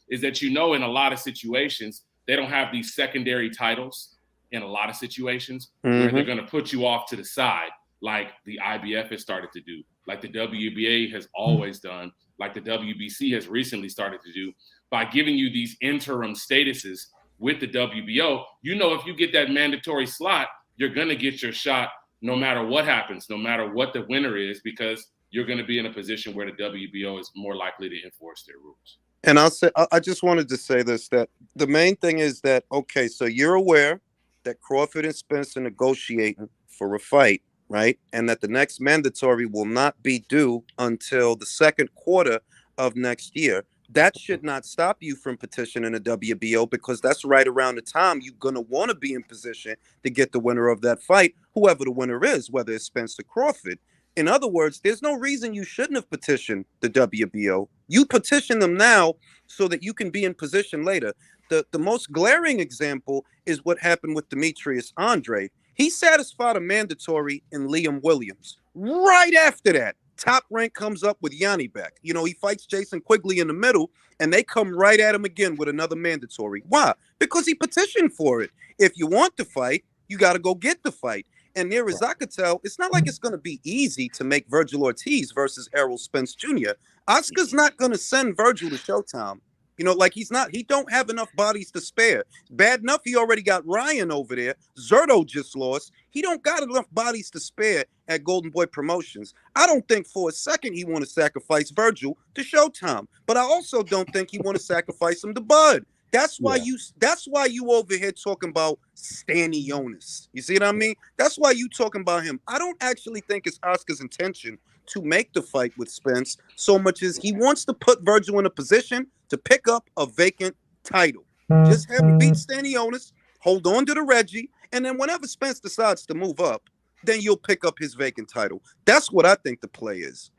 is that, in a lot of situations, they don't have these secondary titles in a lot of situations where they're going to put you off to the side, like the IBF has started to do, like the WBA has always done, like the WBC has recently started to do, by giving you these interim statuses with the WBO. If you get that mandatory slot, you're going to get your shot no matter what happens, no matter what the winner is, because you're going to be in a position where the WBO is more likely to enforce their rules. And I just wanted to say this, that the main thing is that, okay, so you're aware that Crawford and Spence are negotiating for a fight, right? And that the next mandatory will not be due until the second quarter of next year. That should not stop you from petitioning the WBO, because that's right around the time you're going to want to be in position to get the winner of that fight, whoever the winner is, whether it's Spence or Crawford. In other words, there's no reason you shouldn't have petitioned the WBO. You petition them now so that you can be in position later. The most glaring example is what happened with Demetrius Andre. He satisfied a mandatory in Liam Williams. Right after that, Top Rank comes up with Yanni Beck. He fights Jason Quigley in the middle, and they come right at him again with another mandatory. Why? Because he petitioned for it. If you want to fight, you got to go get the fight. And near as I could tell, it's not like it's going to be easy to make Virgil Ortiz versus Errol Spence Jr. Oscar's not going to send Virgil to Showtime. You know, like he don't have enough bodies to spare. Bad enough he already got Ryan over there. Zerto just lost. He don't got enough bodies to spare at Golden Boy Promotions. I don't think for a second he want to sacrifice Virgil to Showtime. But I also don't think he want to sacrifice him to Bud. That's why you over here talking about Stanionis. You see what I mean? That's why you talking about him. I don't actually think it's Oscar's intention to make the fight with Spence so much as he wants to put Virgil in a position to pick up a vacant title. Just have him beat Stanionis, hold on to the Reggie, and then whenever Spence decides to move up, then you'll pick up his vacant title. That's what I think the play is.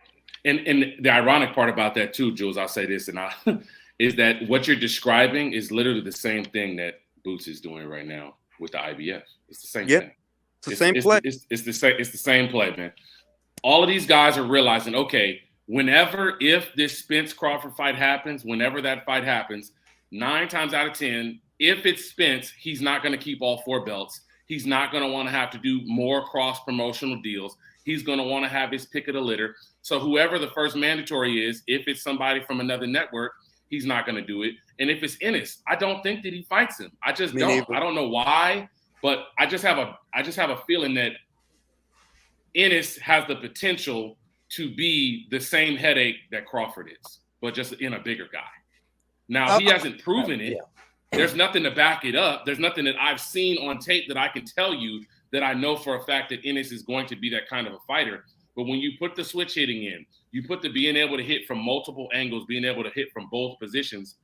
And the ironic part about that too, Jules, I'll say this, is that what you're describing is literally the same thing that Boots is doing right now with the IBF. It's the same thing. It's the same play. It's the same play, man. All of these guys are realizing, okay, if this Spence Crawford fight happens, whenever that fight happens, 9 times out of 10, if it's Spence, he's not going to keep all 4 belts. He's not going to want to have to do more cross-promotional deals. He's going to want to have his pick of the litter. So whoever the first mandatory is, if it's somebody from another network, he's not going to do it. And if it's Ennis, I don't think that he fights him. I just don't. Neither. I don't know why, but I just have a feeling that Ennis has the potential to be the same headache that Crawford is, but just in a bigger guy. Now, he hasn't proven it. There's nothing to back it up. There's nothing that I've seen on tape that I can tell you that I know for a fact that Ennis is going to be that kind of a fighter. But when you put the switch hitting in, you put the being able to hit from multiple angles, being able to hit from both positions,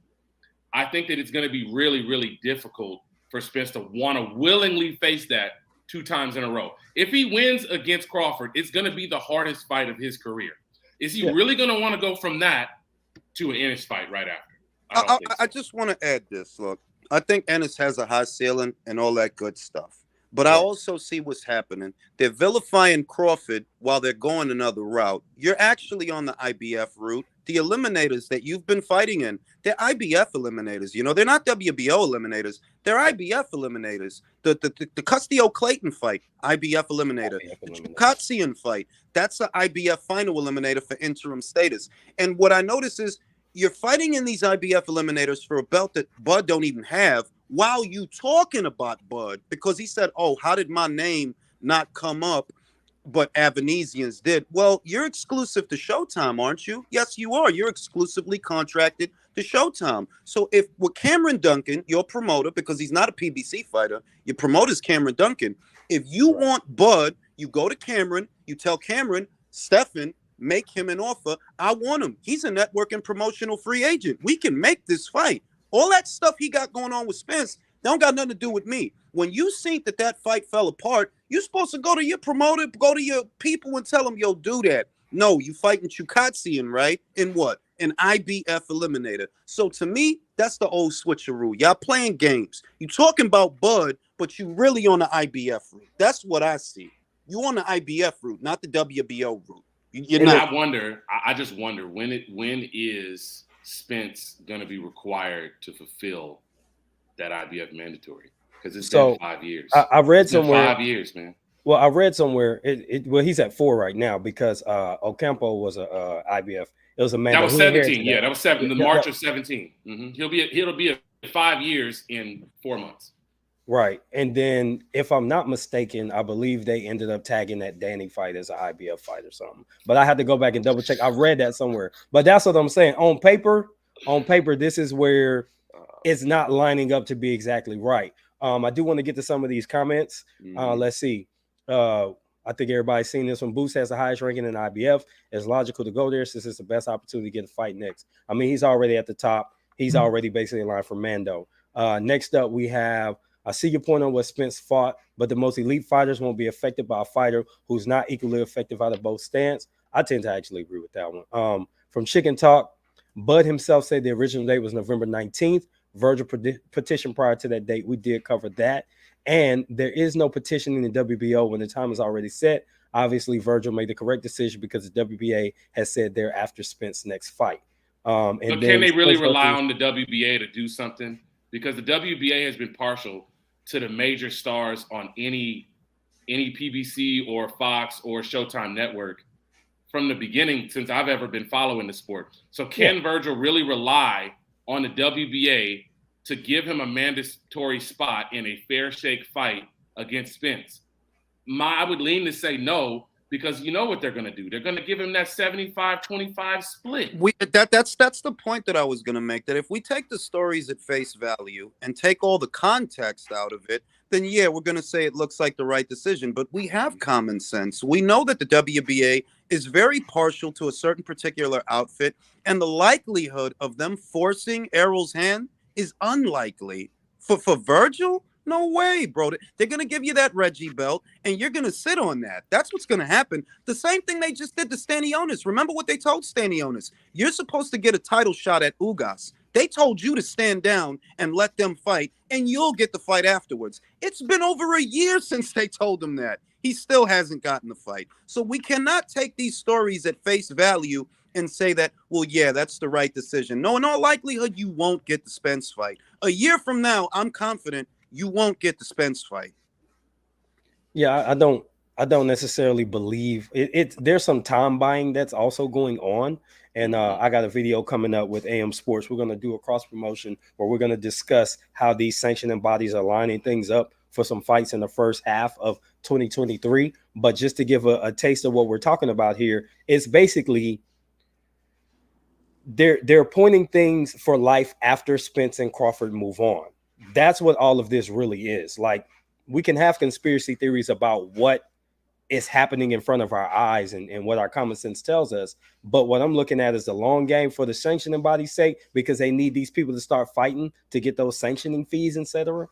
I think that it's going to be really, really difficult for Spence to want to willingly face that 2 times in a row. If he wins against Crawford, it's going to be the hardest fight of his career. Is he really going to want to go from that to an Ennis fight right after? I just want to add this. Look, I think Ennis has a high ceiling and all that good stuff. But I also see what's happening. They're vilifying Crawford while they're going another route. You're actually on the IBF route. The eliminators that you've been fighting in, they're IBF eliminators. You know, they're not WBO eliminators. They're IBF eliminators. The Castillo-Clayton fight, IBF eliminator. The Chukatsian fight, that's the IBF final eliminator for interim status. And what I notice is you're fighting in these IBF eliminators for a belt that Bud don't even have while you talking about Bud, because he said, oh, how did my name not come up, but Avanesians did? Well, you're exclusive to Showtime, aren't you? Yes, you are. You're exclusively contracted to Showtime. So if with Cameron Duncan, your promoter, because he's not a PBC fighter, your promoter's Cameron Duncan. If you want Bud, you go to Cameron, you tell Cameron, Stephan, make him an offer. I want him. He's a network and promotional free agent. We can make this fight. All that stuff he got going on with Spence don't got nothing to do with me. When you see that fight fell apart, you're supposed to go to your promoter, go to your people and tell them, yo, do that. No, you fighting Chukatsian, right? In what? An IBF eliminator. So to me, that's the old switcheroo. Y'all playing games. You talking about Bud, but you really on the IBF route. That's what I see. You on the IBF route, not the WBO route. I just wonder when is Spence going to be required to fulfill that IBF mandatory? Because it's been 5 years. I read somewhere 5 years, man. Well, I read somewhere. Well, he's at 4 right now because Ocampo was a IBF. It was a man. That was 17. Yeah, that was 7. The March of 17. Mm-hmm. He'll be 5 years in 4 months. Right, and then if I'm not mistaken, I believe they ended up tagging that Danny fight as an IBF fight or something. But I had to go back and double check. I read that somewhere. But that's what I'm saying. On paper, this is where it's not lining up to be exactly right. I do want to get to some of these comments. Let's see. I think everybody's seen this one. Boots has the highest ranking in IBF. It's logical to go there since it's the best opportunity to get a fight next. I mean, he's already at the top. He's already basically in line for Mando. Next up, we have, I see your point on what Spence fought, but the most elite fighters won't be affected by a fighter who's not equally effective out of both stance. I tend to actually agree with that one. From Chicken Talk, Bud himself said the original date was November 19th. Virgil petition prior to that date. We did cover that. And there is no petition in the WBO when the time is already set. Obviously, Virgil made the correct decision because the WBA has said they're after Spence's next fight. But can they really rely on the WBA to do something? Because the WBA has been partial to the major stars on any any PBC or Fox or Showtime network from the beginning since I've ever been following the sport. So can Virgil really rely on the WBA to give him a mandatory spot in a fair shake fight against Spence? I would lean to say no, because you know what they're going to do. They're going to give him that 75-25 split. That's the point that I was going to make, that if we take the stories at face value and take all the context out of it, then yeah, we're going to say it looks like the right decision. But we have common sense. We know that the WBA is very partial to a certain particular outfit, and the likelihood of them forcing Errol's hand is unlikely. For Virgil, no way, bro. They're going to give you that Reggie belt, and you're going to sit on that. That's what's going to happen. The same thing they just did to Stanionis. Remember what they told Stanionis? You're supposed to get a title shot at Ugas. They told you to stand down and let them fight, and you'll get the fight afterwards. It's been over a year since they told him that. He still hasn't gotten the fight. So we cannot take these stories at face value and say that, well, yeah, that's the right decision. No, in all likelihood, you won't get the Spence fight. A year from now, I'm confident you won't get the Spence fight. Yeah, I don't necessarily believe it. There's some time buying that's also going on. And I got a video coming up with AM Sports. We're going to do a cross promotion where we're going to discuss how these sanctioning bodies are lining things up for some fights in the first half of 2023. But just to give a taste of what we're talking about here, it's basically they're appointing things for life after Spence and Crawford move on. That's what all of this really is. Like, we can have conspiracy theories about what is happening in front of our eyes and what our common sense tells us. But what I'm looking at is the long game for the sanctioning body's sake, because they need these people to start fighting to get those sanctioning fees, etc.,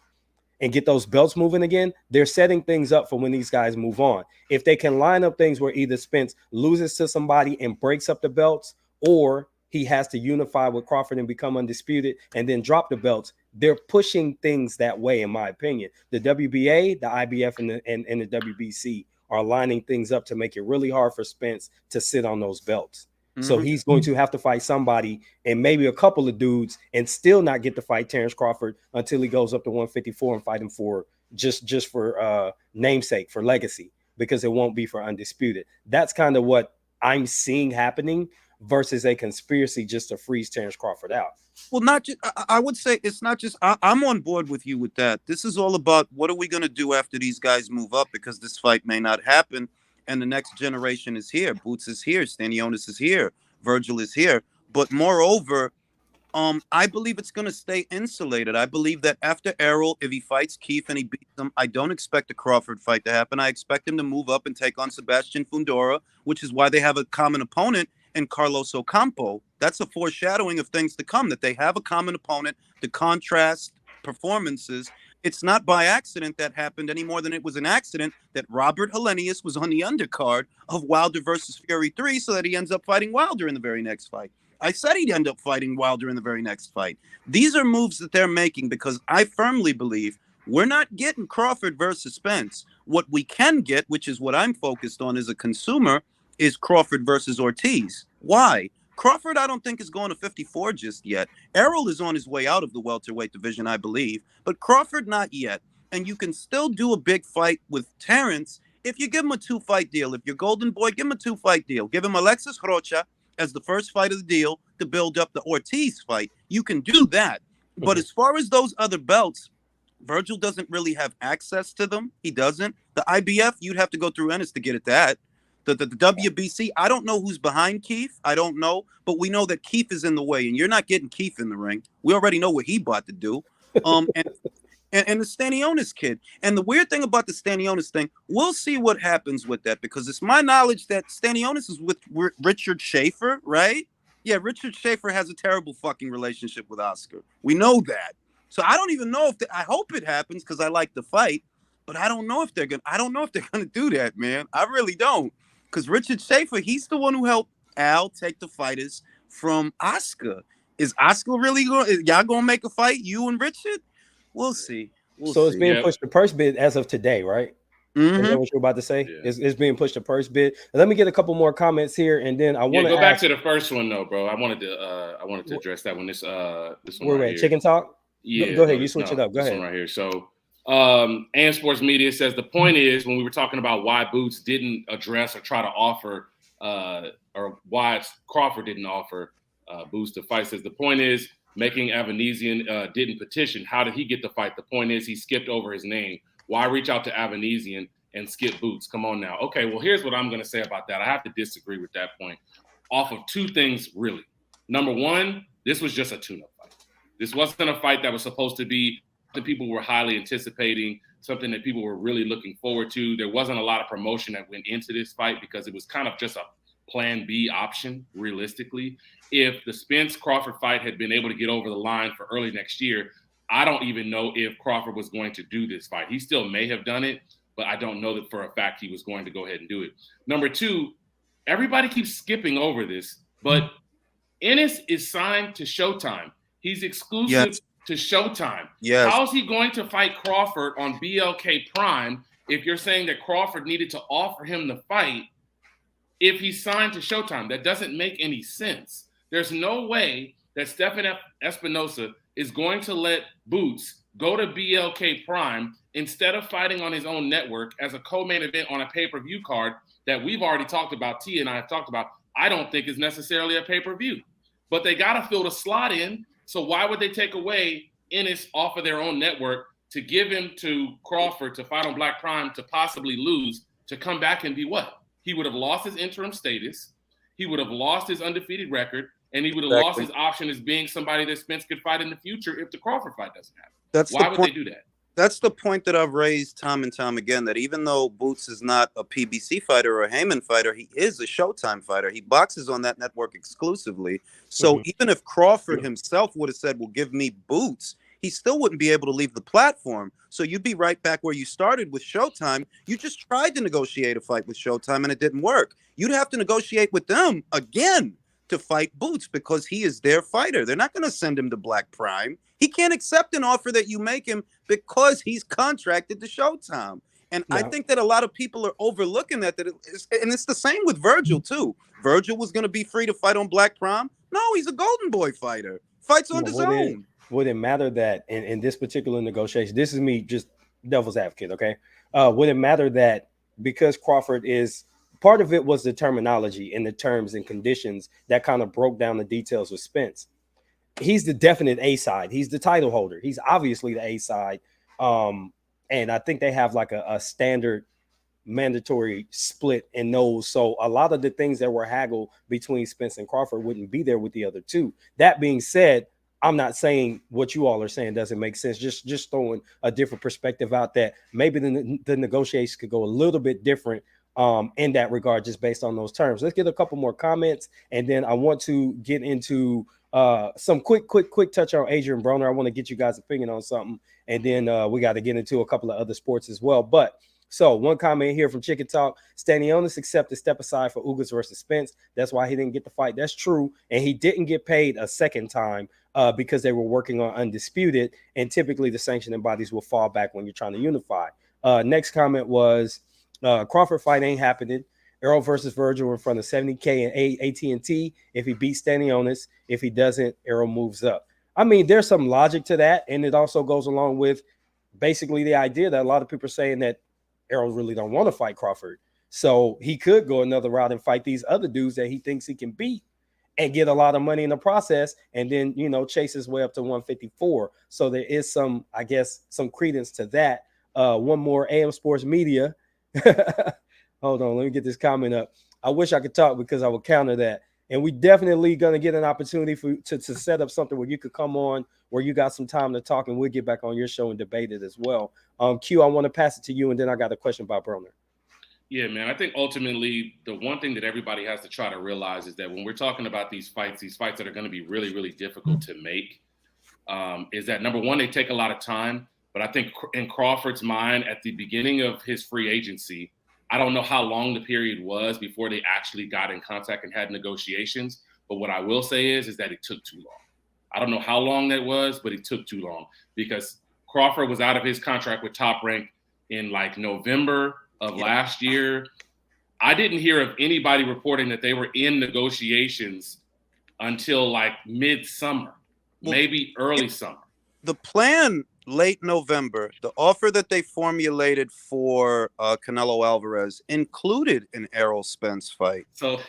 and get those belts moving again. They're setting things up for when these guys move on. If they can line up things where either Spence loses to somebody and breaks up the belts, or he has to unify with Crawford and become undisputed and then drop the belts, they're pushing things that way, in my opinion. The WBA, the IBF, and the WBC are lining things up to make it really hard for Spence to sit on those belts. Mm-hmm. So he's going to have to fight somebody and maybe a couple of dudes and still not get to fight Terence Crawford until he goes up to 154 and fight him for just for namesake, for legacy, because it won't be for undisputed. That's kind of what I'm seeing happening versus a conspiracy just to freeze Terence Crawford out. Well, not just, I would say it's not just, I'm on board with you with that. This is all about what are we going to do after these guys move up, because this fight may not happen and the next generation is here. Boots is here. Stanionis is here. Virgil is here. But moreover, I believe it's going to stay insulated. I believe that after Errol, if he fights Keith and he beats him, I don't expect a Crawford fight to happen. I expect him to move up and take on Sebastian Fundora, which is why they have a common opponent in Carlos Ocampo. That's a foreshadowing of things to come, that they have a common opponent, the contrast performances. It's not by accident that happened any more than it was an accident that Robert Helenius was on the undercard of Wilder versus Fury 3 so that he ends up fighting Wilder in the very next fight. I said he'd end up fighting Wilder in the very next fight. These are moves that they're making because I firmly believe we're not getting Crawford versus Spence. What we can get, which is what I'm focused on as a consumer, is Crawford versus Ortiz. Why? Crawford, I don't think, is going to 54 just yet. Errol is on his way out of the welterweight division, I believe, but Crawford not yet. And you can still do a big fight with Terence if you give him a 2-fight deal. If you're Golden Boy, give him a 2-fight deal. Give him Alexis Rocha as the first fight of the deal to build up the Ortiz fight. You can do that. Mm-hmm. But as far as those other belts, Virgil doesn't really have access to them. He doesn't. The IBF, you'd have to go through Ennis to get at that. The WBC, I don't know who's behind Keith. I don't know. But we know that Keith is in the way, and you're not getting Keith in the ring. We already know what he about to do. And the Stanionis kid. And the weird thing about the Stanionis thing, we'll see what happens with that, because it's my knowledge that Stanionis is with Richard Schaefer, right? Yeah, Richard Schaefer has a terrible fucking relationship with Oscar. We know that. So I don't even know if I hope it happens because I like the fight, but I don't know if they're gonna do that, man. I really don't. Because Richard Schaefer, he's the one who helped Al take the fighters from Oscar. Is Oscar really going? Y'all gonna make a fight, you and Richard? We'll see. It's being pushed to purse bid as of today, right? Mm-hmm. Is that what you're about to say? Yeah. It's being pushed to purse bid. Let me get a couple more comments here, and then I want to go back to the first one though, bro. I wanted to address that one. This one right here. Chicken talk. Yeah, go ahead. You switch it up. Go ahead. This one right here. So And Sports Media says the point is when we were talking about why Boots didn't address or try to offer, or why Crawford didn't offer Boots to fight, says the point is making Avanesian didn't petition. How did he get the fight? The point is he skipped over his name. Why reach out to Avanesian and skip Boots? Come on now. Okay, well, here's what I'm going to say about that. I have to disagree with that point off of two things, really. Number one, this was just a tune-up fight. This wasn't a fight that was supposed to be something people were highly anticipating, something that people were really looking forward to. There wasn't a lot of promotion that went into this fight because it was kind of just a plan B option, realistically. If the Spence-Crawford fight had been able to get over the line for early next year, I don't even know if Crawford was going to do this fight. He still may have done it, but I don't know that for a fact he was going to go ahead and do it. Number two, everybody keeps skipping over this, but Ennis is signed to Showtime. He's exclusive to Showtime. Yes. How is he going to fight Crawford on BLK Prime if you're saying that Crawford needed to offer him the fight if he's signed to Showtime? That doesn't make any sense. There's no way that Stephen Espinosa is going to let Boots go to BLK Prime instead of fighting on his own network as a co-main event on a pay-per-view card that we've already talked about, T and I have talked about, I don't think is necessarily a pay-per-view. But they got to fill the slot in, so why would they take away Ennis off of their own network to give him to Crawford to fight on Black Prime to possibly lose, to come back and be what? He would have lost his interim status, he would have lost his undefeated record, and he would have lost his option as being somebody that Spence could fight in the future if the Crawford fight doesn't happen. Why would they do that? That's the point that I've raised time and time again, that even though Boots is not a PBC fighter or a Heyman fighter, he is a Showtime fighter. He boxes on that network exclusively. So even if Crawford himself would have said, well, give me Boots, he still wouldn't be able to leave the platform. So you'd be right back where you started with Showtime. You just tried to negotiate a fight with Showtime and it didn't work. You'd have to negotiate with them again to fight Boots because he is their fighter. They're not going to send him to Black Prime. He can't accept an offer that you make him because he's contracted to Showtime. And I think that a lot of people are overlooking that. And it's the same with Virgil, too. Virgil was going to be free to fight on Black Prime. No, he's a Golden Boy fighter. Fights on his own. Would it matter that in this particular negotiation, this is me just devil's advocate, okay? Would it matter that because Crawford is, part of it was the terminology and the terms and conditions that kind of broke down the details with Spence. He's the definite A side. He's the title holder. He's obviously the A side. And I think they have like a standard mandatory split in those. So a lot of the things that were haggled between Spence and Crawford wouldn't be there with the other two. That being said, I'm not saying what you all are saying doesn't make sense. Just throwing a different perspective out that maybe the negotiations could go a little bit different in that regard, just based on those terms. Let's get a couple more comments, and then I want to get into some quick touch on Adrian Broner. I want to get you guys' opinion on something, and then we got to get into a couple of other sports as well. But so one comment here from Chicken Talk: Stanionis accepted step aside for Ugas versus Spence. That's why he didn't get the fight. That's true, and he didn't get paid a second time because they were working on Undisputed, and typically the sanctioning bodies will fall back when you're trying to unify. Next comment was Crawford fight ain't happening. Errol versus Virgil in front of 70K and AT&T. If he beats Stanionis, if he doesn't, Errol moves up. I mean, there's some logic to that, and it also goes along with basically the idea that a lot of people are saying that Errol really don't want to fight Crawford. So he could go another route and fight these other dudes that he thinks he can beat and get a lot of money in the process, and then, you know, chase his way up to 154. So there is some, I guess, some credence to that. One more, AM Sports Media. Hold on, let me get this comment up. I wish I could talk because I would counter that. And we definitely going to get an opportunity to set up something where you could come on, where you got some time to talk, and we'll get back on your show and debate it as well. Q, I want to pass it to you, and then I got a question about Broner. Yeah, man, I think ultimately the one thing that everybody has to try to realize is that when we're talking about these fights that are going to be really, really difficult to make, is that, number one, they take a lot of time. But I think in Crawford's mind at the beginning of his free agency, I don't know how long the period was before they actually got in contact and had negotiations. But what I will say is that it took too long. I don't know how long that was, but it took too long because Crawford was out of his contract with Top Rank in like November of last year. I didn't hear of anybody reporting that they were in negotiations until like midsummer, maybe early summer. The plan late November, the offer that they formulated for Canelo Alvarez included an Errol Spence fight. So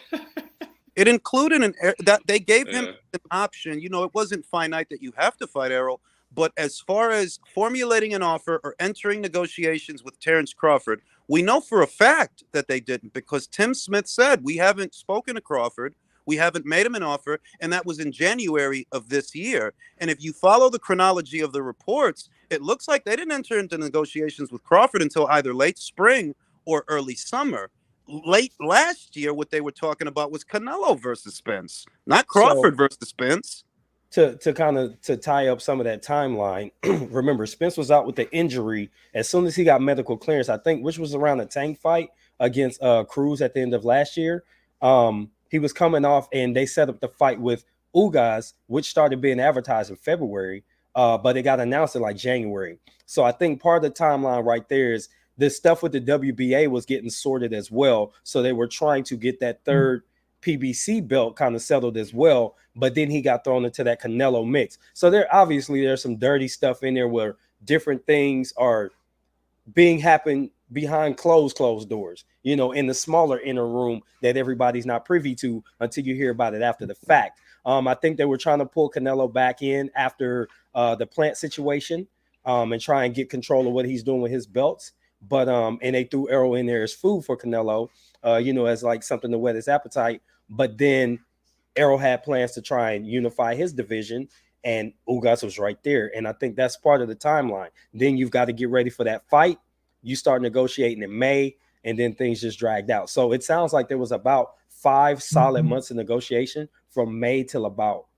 It included that they gave him yeah. an option. You know, it wasn't finite that you have to fight Errol, but as far as formulating an offer or entering negotiations with Terence Crawford, we know for a fact that they didn't, because Tim Smith said, we haven't spoken to Crawford. We haven't made him an offer. And that was in January of this year. And if you follow the chronology of the reports, it looks like they didn't enter into negotiations with Crawford until either late spring or early summer. Late last year, what they were talking about was Canelo versus Spence, not Crawford versus Spence. To kind of to tie up some of that timeline, remember Spence was out with the injury as soon as he got medical clearance, I think, which was around the Tank fight against Cruz at the end of last year. He was coming off, and they set up the fight with Ugas, which started being advertised in February, but it got announced in like January. So I think part of the timeline right there is this stuff with the WBA was getting sorted as well. So they were trying to get that third PBC belt kind of settled as well, but then he got thrown into that Canelo mix. So there's some dirty stuff in there where different things are being happened behind closed doors, you know, in the smaller inner room that everybody's not privy to until you hear about it after the fact. I think they were trying to pull Canelo back in after the Plant situation and try and get control of what he's doing with his belts. But and they threw Errol in there as food for Canelo, you know, as like something to whet his appetite. But then Errol had plans to try and unify his division, and Ugas was right there. And I think that's part of the timeline. Then you've got to get ready for that fight. You start negotiating in May, and then things just dragged out. So it sounds like there was about 5 solid months of negotiation from May till about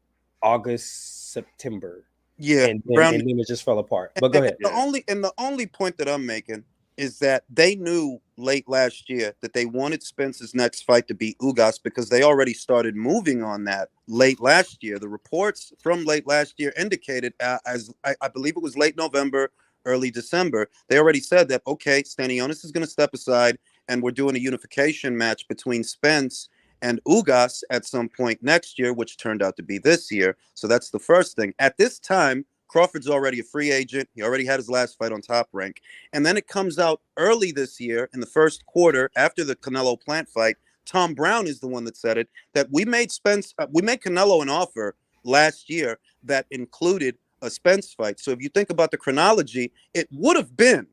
August, September. Yeah, and then it just fell apart. But go ahead. The only point that I'm making is that they knew late last year that they wanted Spence's next fight to be Ugas, because they already started moving on that late last year. The reports from late last year indicated, as I believe it was late November, early December, they already said that, okay, Stanionis is going to step aside and we're doing a unification match between Spence and Ugas at some point next year, which turned out to be this year. So that's the first thing. At this time, Crawford's already a free agent. He already had his last fight on Top Rank. And then it comes out early this year in the first quarter after the Canelo Plant fight. Tom Brown is the one that said it, that we made Canelo an offer last year that included a Spence fight. So if you think about the chronology, it would have been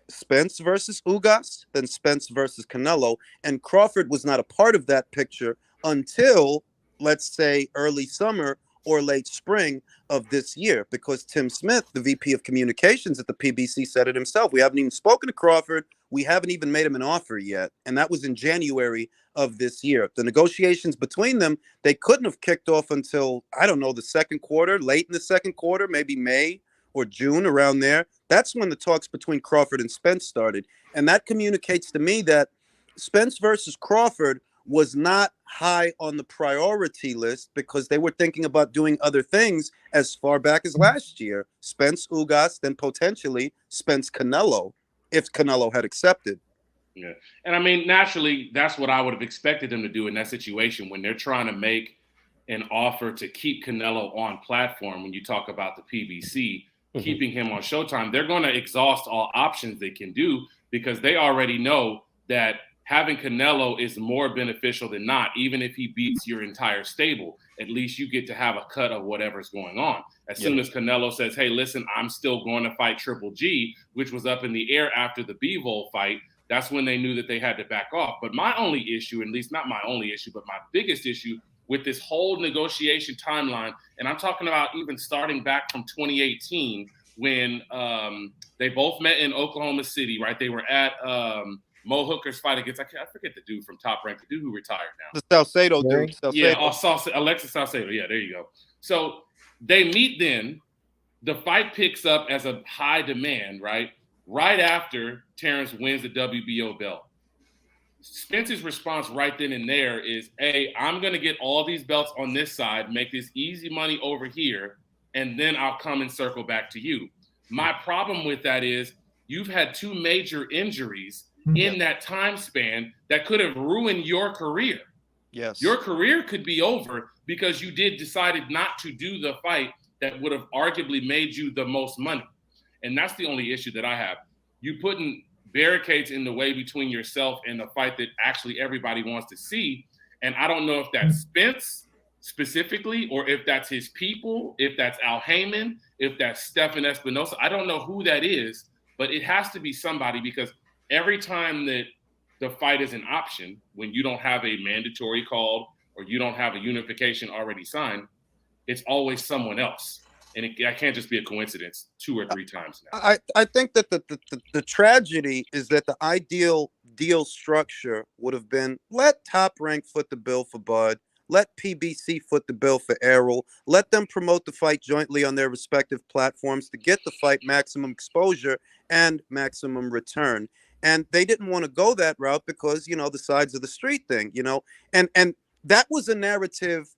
Spence versus Ugas, then Spence versus Canelo. And Crawford was not a part of that picture until, let's say, early summer or late spring of this year, because Tim Smith, the VP of Communications at the PBC, said it himself. We haven't even spoken to Crawford. We haven't even made him an offer yet. And that was in January of this year. The negotiations between them, they couldn't have kicked off until, I don't know, the second quarter, late in the second quarter, maybe May or June, around there. That's when the talks between Crawford and Spence started. And that communicates to me that Spence versus Crawford was not high on the priority list, because they were thinking about doing other things as far back as last year. Spence Ugas, then potentially Spence Canelo, if Canelo had accepted. Yeah. And I mean, naturally, that's what I would have expected them to do in that situation when they're trying to make an offer to keep Canelo on platform. When you talk about the PBC, keeping him on Showtime, they're going to exhaust all options they can do, because they already know that having Canelo is more beneficial than not. Even if he beats your entire stable, at least you get to have a cut of whatever's going on. As soon as Canelo says, hey, listen, I'm still going to fight Triple G, which was up in the air after the Bivol fight, that's when they knew that they had to back off. But my only issue, at least not my only issue, but my biggest issue with this whole negotiation timeline, and I'm talking about even starting back from 2018 when they both met in Oklahoma City, right? They were at Mo Hooker's fight against, I forget the dude from Top Rank, the dude who retired now. The Salcedo dude. Yeah, Alexis Salcedo. Yeah, there you go. So they meet then. The fight picks up as a high demand, right? Right after Terence wins the WBO belt. Spence's response right then and there is, hey, I'm going to get all these belts on this side, make this easy money over here, and then I'll come and circle back to you. My problem with that is you've had 2 major injuries in that time span that could have ruined your career. Yes. Your career could be over because you decided not to do the fight that would have arguably made you the most money. And that's the only issue that I have. You putting barricades in the way between yourself and the fight that actually everybody wants to see. And I don't know if that's Spence specifically, or if that's his people, if that's Al Heyman, if that's Stephen Espinosa. I don't know who that is, but it has to be somebody, because every time that the fight is an option, when you don't have a mandatory called or you don't have a unification already signed, it's always someone else. And that can't just be a coincidence 2 or 3 times now. I think that the tragedy is that the ideal deal structure would have been, let Top Rank foot the bill for Bud, let PBC foot the bill for Errol, let them promote the fight jointly on their respective platforms to get the fight maximum exposure and maximum return. And they didn't want to go that route because, you know, the sides of the street thing, you know, and that was a narrative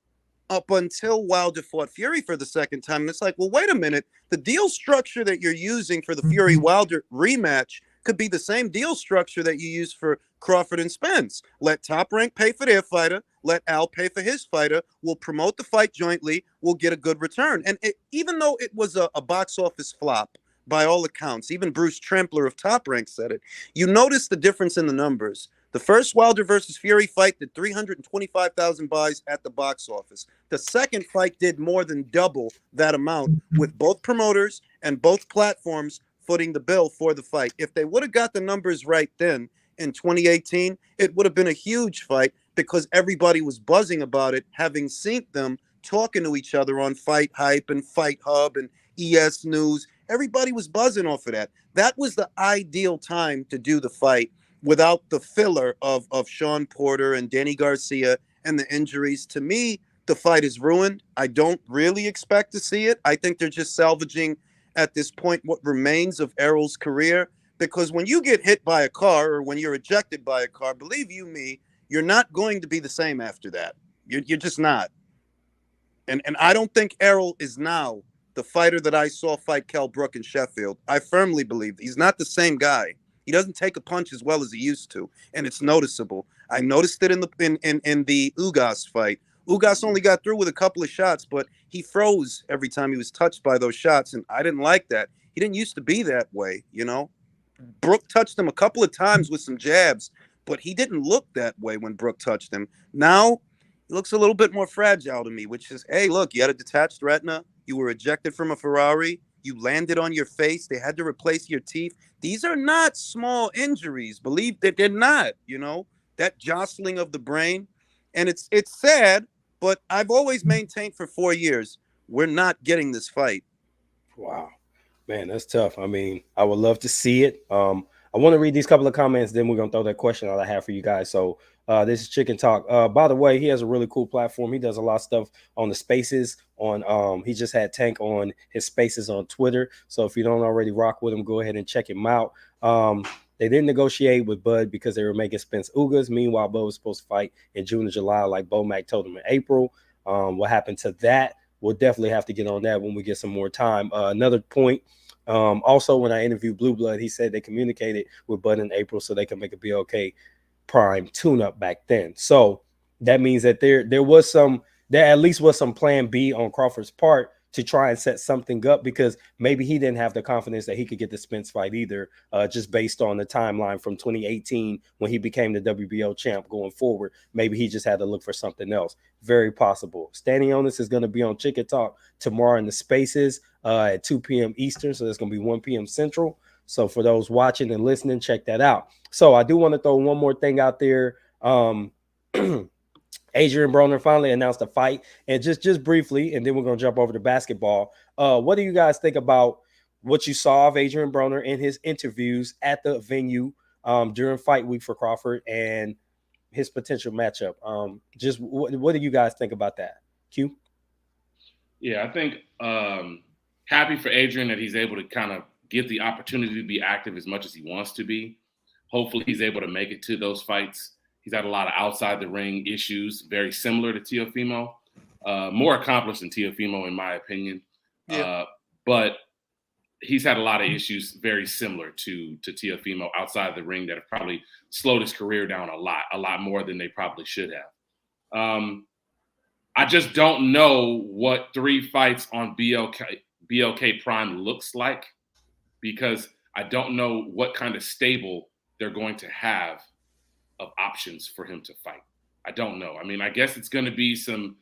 up until Wilder fought Fury for the second time. And it's like, well, wait a minute. The deal structure that you're using for the Fury-Wilder rematch could be the same deal structure that you use for Crawford and Spence. Let Top Rank pay for their fighter. Let Al pay for his fighter. We'll promote the fight jointly. We'll get a good return. And even though it was a box office flop, by all accounts, even Bruce Trempler of Top Rank said it, you notice the difference in the numbers. The first Wilder versus Fury fight did 325,000 buys at the box office. The second fight did more than double that amount, with both promoters and both platforms footing the bill for the fight. If they would have got the numbers right then in 2018, it would have been a huge fight because everybody was buzzing about it, having seen them talking to each other on Fight Hype and Fight Hub and ES News. Everybody was buzzing off of that. That was the ideal time to do the fight, without the filler of Sean Porter and Danny Garcia and the injuries. To me, the fight is ruined. I don't really expect to see it. I think they're just salvaging at this point what remains of Errol's career, because when you get hit by a car or when you're ejected by a car, believe you me, you're not going to be the same after that. You're just not. And I don't think Errol is now the fighter that I saw fight Kell Brook in Sheffield. I firmly believe he's not the same guy. He doesn't take a punch as well as he used to, and it's noticeable. I noticed it in the Ugas fight. Ugas only got through with a couple of shots, but he froze every time he was touched by those shots, and I didn't like that. He didn't used to be that way, you know. Brook touched him a couple of times with some jabs, but he didn't look that way when Brook touched him. Now, he looks a little bit more fragile to me, which is, hey, look, you had a detached retina. You were ejected from a Ferrari. You landed on your face. They had to replace your teeth. These are not small injuries. Believe that they're not, you know, that jostling of the brain. And it's sad, but I've always maintained for 4 years, we're not getting this fight. Wow, man, that's tough. I mean, I would love to see it. I want to read these couple of comments, then we're going to throw that question out I have for you guys. So this is Chicken Talk. By the way, he has a really cool platform. He does a lot of stuff on the spaces on he just had Tank on his spaces on Twitter. So if you don't already rock with him, go ahead and check him out. They didn't negotiate with Bud because they were making Spence Ugas. Meanwhile, Bud was supposed to fight in June or July, like Bo Mac told him in April. What happened to that? We'll definitely have to get on that when we get some more time. Another point. Also, when I interviewed Blue Blood, he said they communicated with Bud in April so they can make a BLK Prime tune-up back then. So that means that there at least was some plan B on Crawford's part to try and set something up, because maybe he didn't have the confidence that he could get the Spence fight either, just based on the timeline from 2018 when he became the WBO champ going forward. Maybe he just had to look for something else. Very possible. Standing on this is going to be on Chicken Talk tomorrow in the spaces at 2 p.m. Eastern. So that's going to be 1 p.m. Central. So for those watching and listening, check that out. So I do want to throw one more thing out there. Adrian Broner finally announced a fight, and just briefly, and then we're going to jump over to basketball. What do you guys think about what you saw of Adrian Broner in his interviews at the venue during fight week for Crawford and his potential matchup? Just what do you guys think about that? Q? Yeah, I think happy for Adrian that he's able to kind of get the opportunity to be active as much as he wants to be. Hopefully he's able to make it to those fights. He's had a lot of outside the ring issues, very similar to Teofimo, more accomplished than Teofimo in my opinion. Yeah. But he's had a lot of issues very similar to Teofimo outside the ring that have probably slowed his career down a lot more than they probably should have. I just don't know what 3 fights on BLK Prime looks like, because I don't know what kind of stable they're going to have of options for him to fight. I don't know. I mean, I guess it's going to be some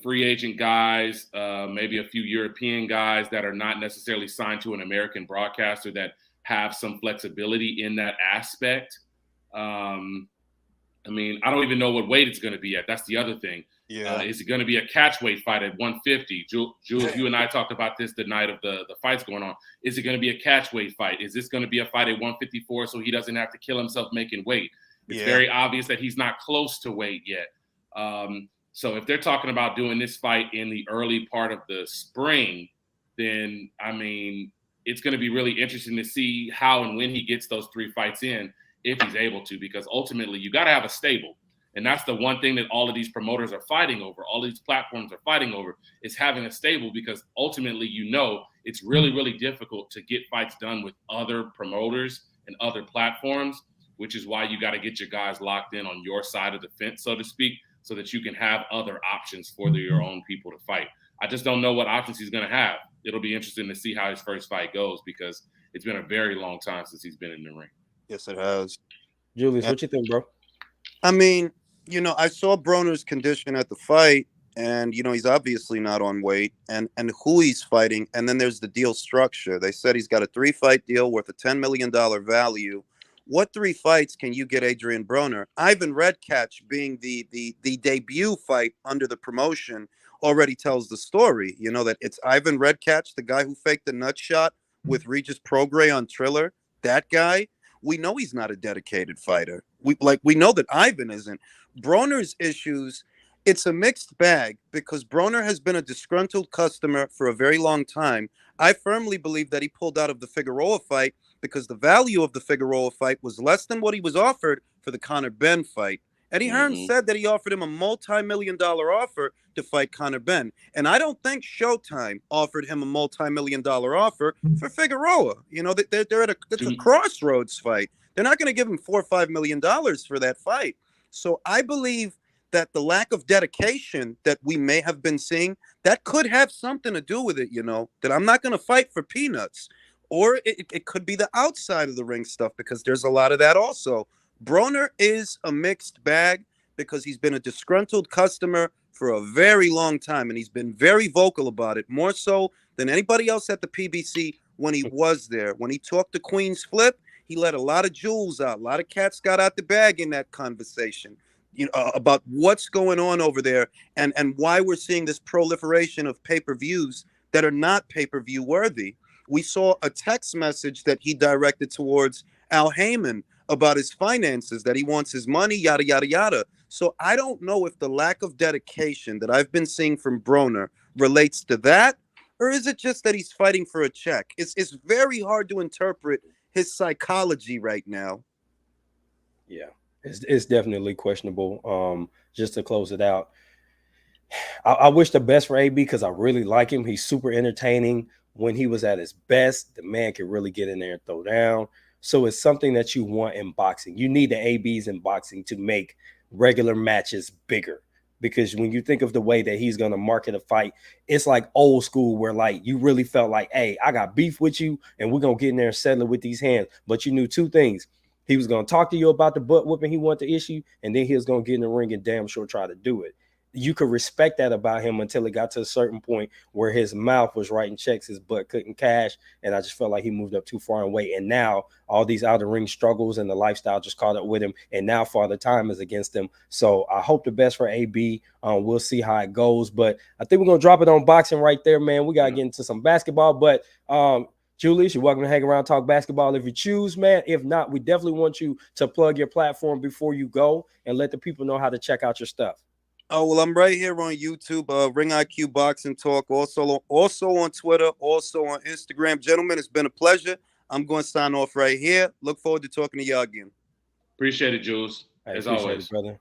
free agent guys, maybe a few European guys that are not necessarily signed to an American broadcaster that have some flexibility in that aspect. I mean, I don't even know what weight it's going to be at. That's the other thing. Yeah. Is it going to be a catch weight fight at 150? Jules, you and I talked about this the night of the fights going on. Is it going to be a catch weight fight? Is this going to be a fight at 154 so he doesn't have to kill himself making weight? It's very obvious that he's not close to weight yet. So if they're talking about doing this fight in the early part of the spring, then, I mean, it's going to be really interesting to see how and when he gets those 3 fights in, if he's able to, because ultimately you got to have a stable. And that's the one thing that all of these promoters are fighting over, all these platforms are fighting over, is having a stable, because ultimately, it's really, really difficult to get fights done with other promoters and other platforms, which is why you got to get your guys locked in on your side of the fence, so to speak, so that you can have other options for your own people to fight. I just don't know what options he's going to have. It'll be interesting to see how his first fight goes, because it's been a very long time since he's been in the ring. Yes, it has. Julius, what you think, bro? I mean, I saw Broner's condition at the fight, and, he's obviously not on weight, and who he's fighting. And then there's the deal structure. They said he's got a 3-fight deal worth a $10 million value. What 3 fights can you get Adrian Broner? Ivan Redkach being the debut fight under the promotion already tells the story. That it's Ivan Redkach, the guy who faked the nut shot with Regis Prograis on Triller. That guy, we know he's not a dedicated fighter. We know that Ivan isn't. Broner's issues, it's a mixed bag, because Broner has been a disgruntled customer for a very long time. I firmly believe that he pulled out of the Figueroa fight because the value of the Figueroa fight was less than what he was offered for the Conor Benn fight. Eddie Hearn said that he offered him a multi-million-dollar offer to fight Conor Benn. And I don't think Showtime offered him a multi-million-dollar offer for Figueroa. They're at a crossroads fight. They're not going to give him $4 or $5 million for that fight. So I believe that the lack of dedication that we may have been seeing, that could have something to do with it, that I'm not going to fight for peanuts. Or it could be the outside of the ring stuff, because there's a lot of that also. Broner is a mixed bag, because he's been a disgruntled customer for a very long time, and he's been very vocal about it, more so than anybody else at the PBC when he was there. When he talked to Queen's Flip, he let a lot of jewels out. A lot of cats got out the bag in that conversation, about what's going on over there, and why we're seeing this proliferation of pay-per-views that are not pay-per-view worthy. We saw a text message that he directed towards Al Heyman about his finances, that he wants his money, yada, yada, yada. So I don't know if the lack of dedication that I've been seeing from Broner relates to that, or is it just that he's fighting for a check? It's very hard to interpret his psychology right now. Yeah, it's definitely questionable. Just to close it out, I wish the best for AB, because I really like him. He's super entertaining. When he was at his best, the man could really get in there and throw down. So it's something that you want in boxing. You need the ABs in boxing to make regular matches bigger, because when you think of the way that he's going to market a fight, it's like old school, where like you really felt like, hey, I got beef with you and we're going to get in there and settle it with these hands. But you knew 2 things. He was going to talk to you about the butt whooping he wanted to issue, and then he was going to get in the ring and damn sure try to do it. You could respect that about him until it got to a certain point where his mouth was writing checks, his butt couldn't cash, and I just felt like he moved up too far in weight. And now all these out of ring struggles and the lifestyle just caught up with him, and now Father Time is against him. So I hope the best for AB. We'll see how it goes, but I think we're gonna drop it on boxing right there, man. We gotta get into some basketball, but Julius, you're welcome to hang around, talk basketball if you choose, man. If not, we definitely want you to plug your platform before you go and let the people know how to check out your stuff. Oh, well, I'm right here on YouTube, Ring IQ Boxing Talk, also on Twitter, also on Instagram. Gentlemen, it's been a pleasure. I'm going to sign off right here. Look forward to talking to y'all again. Appreciate it, Jules. As always, brother.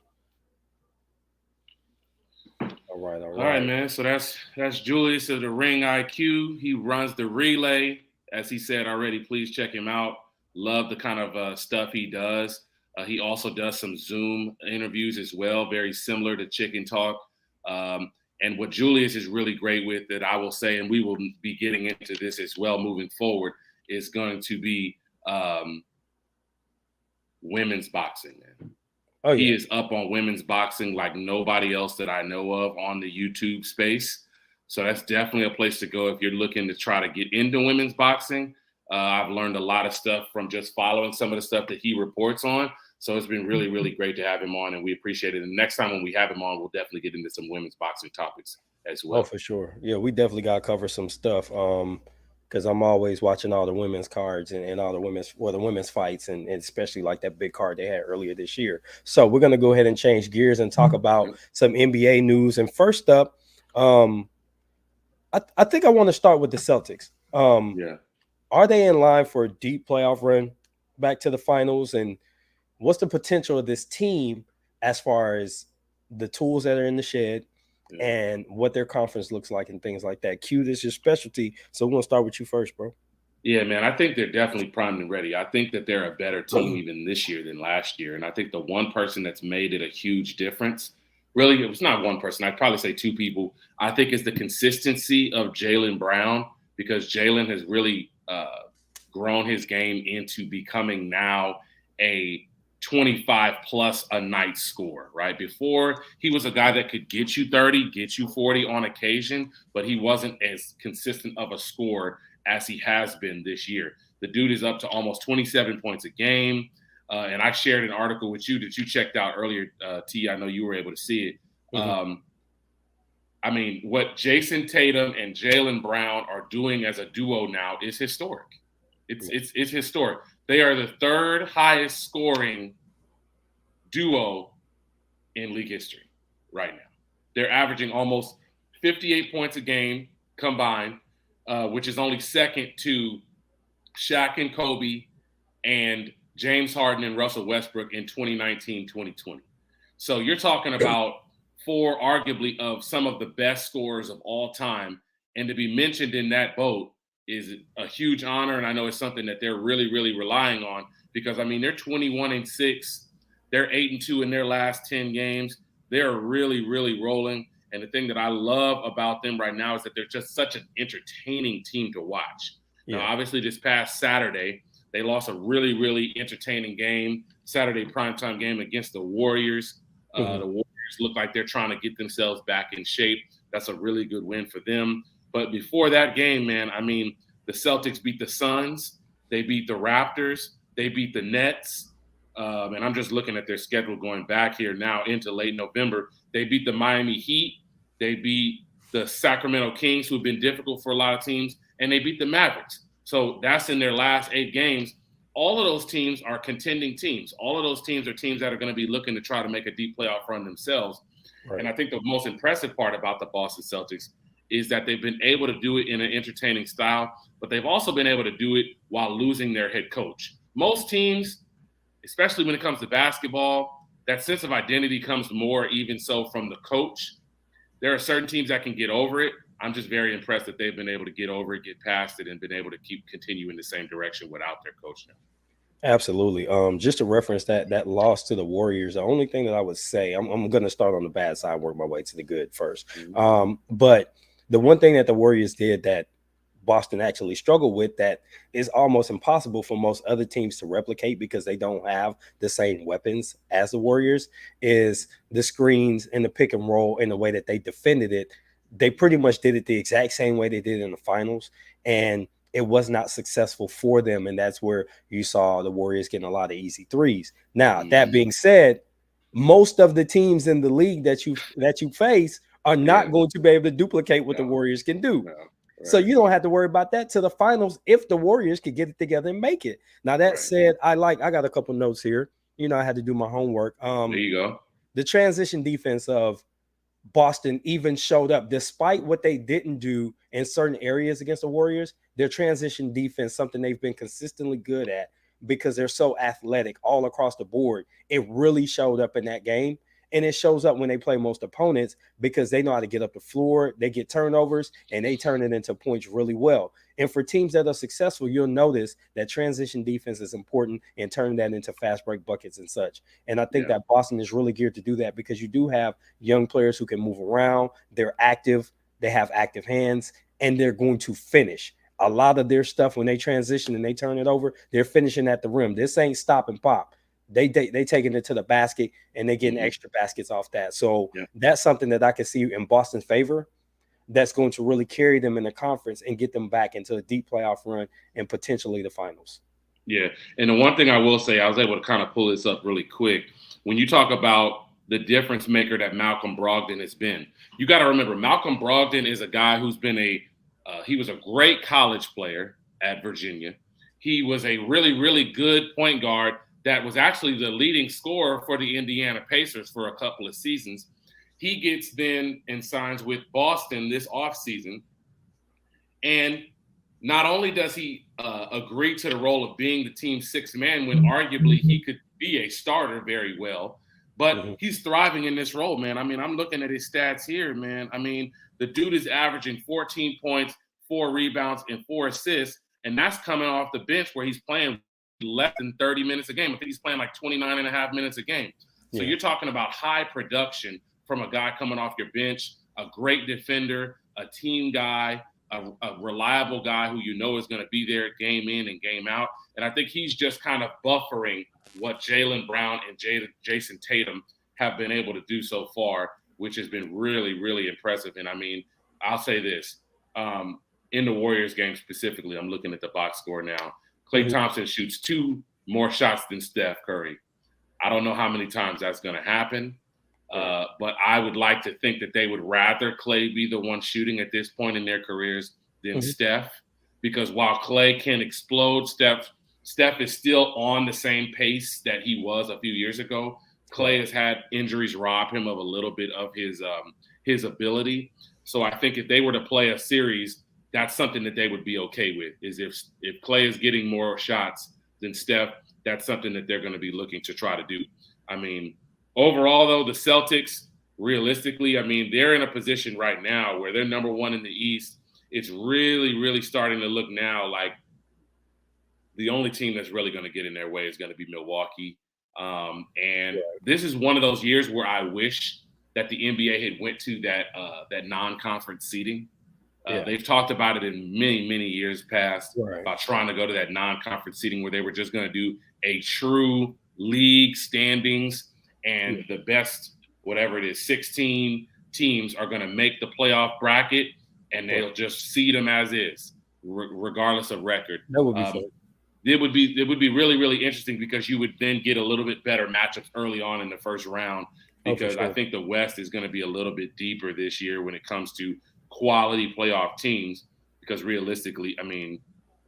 All right, man. So that's Julius of the Ring IQ. He runs the Relay. As he said already, please check him out. Love the kind of stuff he does. He also does some Zoom interviews as well, very similar to Chicken Talk. And what Julius is really great with, that I will say, and we will be getting into this as well moving forward, is going to be women's boxing, man. Oh, yeah. He is up on women's boxing like nobody else that I know of on the YouTube space. So that's definitely a place to go if you're looking to try to get into women's boxing. I've learned a lot of stuff from just following some of the stuff that he reports on. So it's been really, really great to have him on, and we appreciate it. And next time when we have him on, we'll definitely get into some women's boxing topics as well. Oh, for sure. Yeah, we definitely got to cover some stuff because I'm always watching all the women's cards and all the women's fights and especially like that big card they had earlier this year. So we're going to go ahead and change gears and talk about some NBA news. And first up, I think I want to start with the Celtics. Are they in line for a deep playoff run back to the finals? And what's the potential of this team as far as the tools that are in the shed and what their conference looks like and things like that? Q, this is your specialty. So we're going to start with you first, bro. Yeah, man, I think they're definitely primed and ready. I think that they're a better team even this year than last year. And I think the one person that's made it a huge difference, really, it was not one person. I'd probably say two people. I think is the consistency of Jaylen Brown, because Jaylen has really grown his game into becoming now a 25 plus a night scorer, right? Before, he was a guy that could get you 30, get you 40 on occasion, but he wasn't as consistent of a scorer as he has been this year. The dude is up to almost 27 points a game. And I shared an article with you that you checked out earlier, T. I know you were able to see it. Mm-hmm. I mean, what Jason Tatum and Jaylen Brown are doing as a duo now is historic. It's historic. They are the third highest scoring duo in league history right now. They're averaging almost 58 points a game combined, which is only second to Shaq and Kobe and James Harden and Russell Westbrook in 2019, 2020. So you're talking about four arguably of some of the best scorers of all time. And to be mentioned in that boat is a huge honor. And I know it's something that they're really, really relying on because, I mean, they're 21-6. They're 8-2 in their last 10 games. They're really, really rolling. And the thing that I love about them right now is that they're just such an entertaining team to watch. Yeah. Now, obviously, this past Saturday, they lost a really, really entertaining game, Saturday primetime game against the Warriors. The Warriors look like they're trying to get themselves back in shape. That's a really good win for them. But before that game, man, I mean, the Celtics beat the Suns. They beat the Raptors. They beat the Nets. And I'm just looking at their schedule going back here now into late November. They beat the Miami Heat. They beat the Sacramento Kings, who have been difficult for a lot of teams. And they beat the Mavericks. So that's in their last 8 games. All of those teams are contending teams. All of those teams are teams that are going to be looking to try to make a deep playoff run themselves. Right. And I think the most impressive part about the Boston Celtics is that they've been able to do it in an entertaining style, but they've also been able to do it while losing their head coach. Most teams, especially when it comes to basketball, that sense of identity comes more even so from the coach. There are certain teams that can get over it. I'm just very impressed that they've been able to get over it, get past it, and been able to continue in the same direction without their coach now. Absolutely. Just to reference that loss to the Warriors, the only thing that I would say, I'm going to start on the bad side, work my way to the good first. But the one thing that the Warriors did that Boston actually struggled with that is almost impossible for most other teams to replicate because they don't have the same weapons as the Warriors is the screens and the pick and roll and the way that they defended it. They pretty much did it the exact same way they did in the finals, and it was not successful for them. And that's where you saw the Warriors getting a lot of easy threes. Now, that being said, most of the teams in the league that you face are not going to be able to duplicate what the Warriors can do. Right. So you don't have to worry about that to the finals if the Warriors could get it together and make it. Now, that said, I got a couple notes here. You know, I had to do my homework. There you go. The transition defense of Boston even showed up despite what they didn't do in certain areas against the Warriors. Their transition defense, something they've been consistently good at because they're so athletic all across the board. It really showed up in that game. And it shows up when they play most opponents because they know how to get up the floor, they get turnovers, and they turn it into points really well. And for teams that are successful, you'll notice that transition defense is important and turning that into fast break buckets and such. And I think that Boston is really geared to do that because you do have young players who can move around. They're active. They have active hands, and they're going to finish. A lot of their stuff when they transition and they turn it over, they're finishing at the rim. This ain't stop and pop. They taking it to the basket and they getting extra baskets off that. So that's something that I can see in Boston's favor. That's going to really carry them in the conference and get them back into a deep playoff run and potentially the finals. Yeah. And the one thing I will say, I was able to kind of pull this up really quick. When you talk about the difference maker that Malcolm Brogdon has been, you got to remember Malcolm Brogdon is a guy who's been he was a great college player at Virginia. He was a really, really good point guard that was actually the leading scorer for the Indiana Pacers for a couple of seasons. He gets then and signs with Boston this offseason. And not only does he agree to the role of being the team's sixth man when arguably he could be a starter very well, but he's thriving in this role, man. I mean, I'm looking at his stats here, man. I mean, the dude is averaging 14 points, 4 rebounds, and 4 assists, and that's coming off the bench where he's playing less than 30 minutes a game. I think he's playing like 29 and a half minutes a game. So you're talking about high production from a guy coming off your bench, a great defender, a team guy, a reliable guy who you know is going to be there game in and game out. And I think he's just kind of buffering what Jaylen Brown and Jason Tatum have been able to do so far, which has been really, really impressive. And I mean, I'll say this, in the Warriors game specifically, I'm looking at the box score now. Klay Thompson shoots 2 more shots than Steph Curry. I don't know how many times that's going to happen, but I would like to think that they would rather Klay be the one shooting at this point in their careers than Steph, because while Klay can explode, Steph is still on the same pace that he was a few years ago. Klay has had injuries rob him of a little bit of his ability. So I think if they were to play a series, that's something that they would be okay with, is if Klay is getting more shots than Steph, that's something that they're going to be looking to try to do. I mean, overall, though, the Celtics, realistically, I mean, they're in a position right now where they're number 1 in the East. It's really, really starting to look now like the only team that's really going to get in their way is going to be Milwaukee. This is one of those years where I wish that the NBA had went to that non-conference seeding. They've talked about it in many, many years past about trying to go to that non-conference seeding where they were just going to do a true league standings and the best, whatever it is, 16 teams are going to make the playoff bracket and they'll just seed them as is, regardless of record. That would be fun. It would be really, really interesting because you would then get a little bit better matchups early on in the first round, because I think the West is going to be a little bit deeper this year when it comes to quality playoff teams, because realistically, I mean,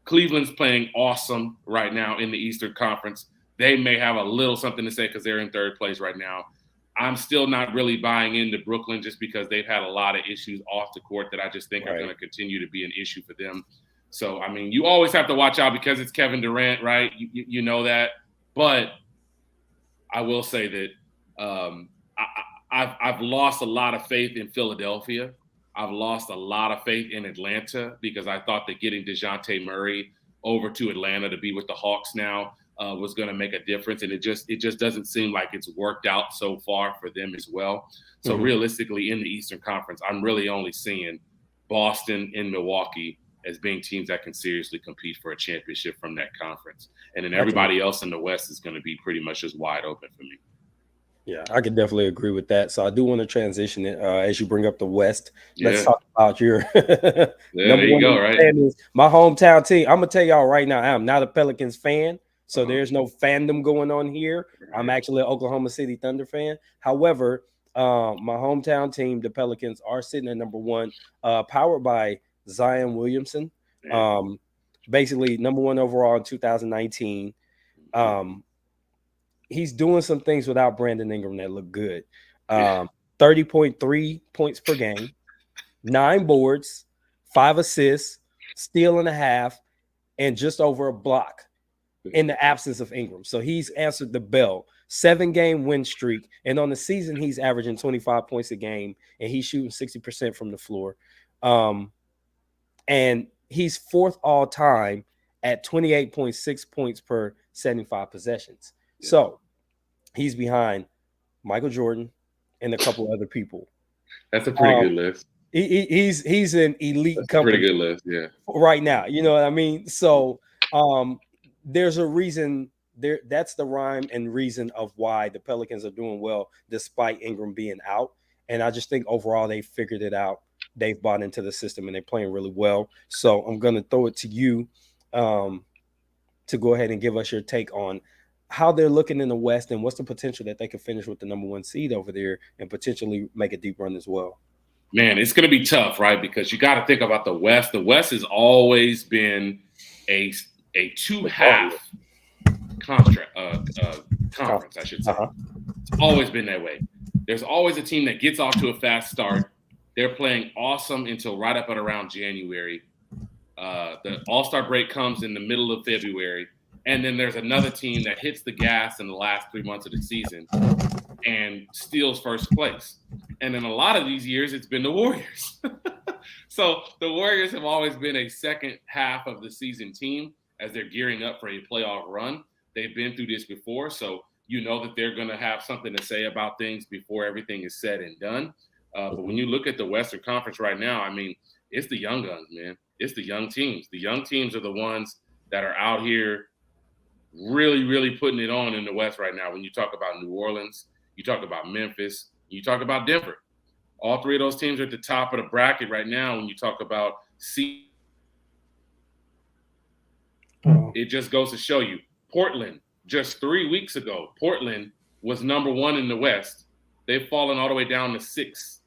Cleveland's playing awesome right now in the Eastern Conference. They may have a little something to say because they're in third place right now. I'm still not really buying into Brooklyn just because they've had a lot of issues off the court that I just think are going to continue to be an issue for them. So, I mean, you always have to watch out because it's Kevin Durant, right? You know that. But I will say that I've lost a lot of faith in Philadelphia. I've lost a lot of faith in Atlanta because I thought that getting DeJounte Murray over to Atlanta to be with the Hawks now was going to make a difference. And it just doesn't seem like it's worked out so far for them as well. So realistically, in the Eastern Conference, I'm really only seeing Boston and Milwaukee as being teams that can seriously compete for a championship from that conference. And then everybody else in the West is going to be pretty much just wide open for me. Yeah, I could definitely agree with that. So I do want to transition it as you bring up the West. Let's talk about your there you go, right? My hometown team. I'm gonna tell y'all right now, I am not a Pelicans fan, so there's no fandom going on here. I'm actually an Oklahoma City Thunder fan. However, my hometown team, the Pelicans, are sitting at number 1, powered by Zion Williamson. Basically number 1 overall in 2019. He's doing some things without Brandon Ingram that look good. 30.3 points per game, 9 boards, 5 assists, steal and a half, and just over a block in the absence of Ingram. So he's answered the bell. 7-game win streak, and on the season he's averaging 25 points a game, and he's shooting 60% from the floor. And he's fourth all time at 28.6 points per 75 possessions. Yeah. So he's behind Michael Jordan and a couple other people. That's a pretty good list. He's an elite company. Pretty good list, yeah. Right now, you know what I mean? So there's a reason there. That's the rhyme and reason of why the Pelicans are doing well despite Ingram being out. And I just think overall they figured it out. They've bought into the system and they're playing really well. So I'm going to throw it to you to go ahead and give us your take on how they're looking in the West and what's the potential that they could finish with the number 1 seed over there and potentially make a deep run as well. Man, it's going to be tough, right? Because you got to think about the West. The West has always been a 2-half conference, I should say. It's always been that way. There's always a team that gets off to a fast start. They're playing awesome until right up at around January. The All-Star break comes in the middle of February. And then there's another team that hits the gas in the last 3 months of the season and steals first place. And in a lot of these years, it's been the Warriors. So the Warriors have always been a second half of the season team as they're gearing up for a playoff run. They've been through this before, so you know that they're going to have something to say about things before everything is said and done. But when you look at the Western Conference right now, I mean, it's the young guns, man. It's the young teams. The young teams are the ones that are out here really, really putting it on in the West right now. When you talk about New Orleans, you talk about Memphis, you talk about Denver. All three of those teams are at the top of the bracket right now. When you talk about it just goes to show you. Portland, just 3 weeks ago, Portland was number 1 in the West. They've fallen all the way down to 6.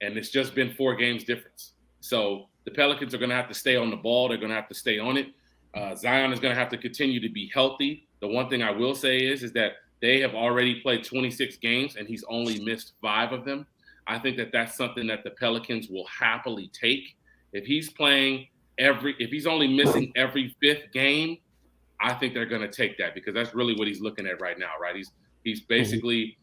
And it's just been 4 games difference. So the Pelicans are going to have to stay on the ball. They're going to have to stay on it. Zion is going to have to continue to be healthy. The one thing I will say is that they have already played 26 games, and he's only missed 5 of them. I think that that's something that the Pelicans will happily take. If he's playing if he's only missing every 5th game, I think they're going to take that because that's really what he's looking at right now, right? He's basically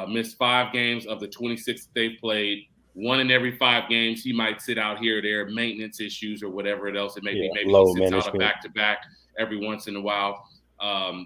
missed 5 games of the 26 they've played. 1 in every 5 games, he might sit out here or there, maintenance issues or whatever else it may be. Maybe he sits out a back-to-back every once in a while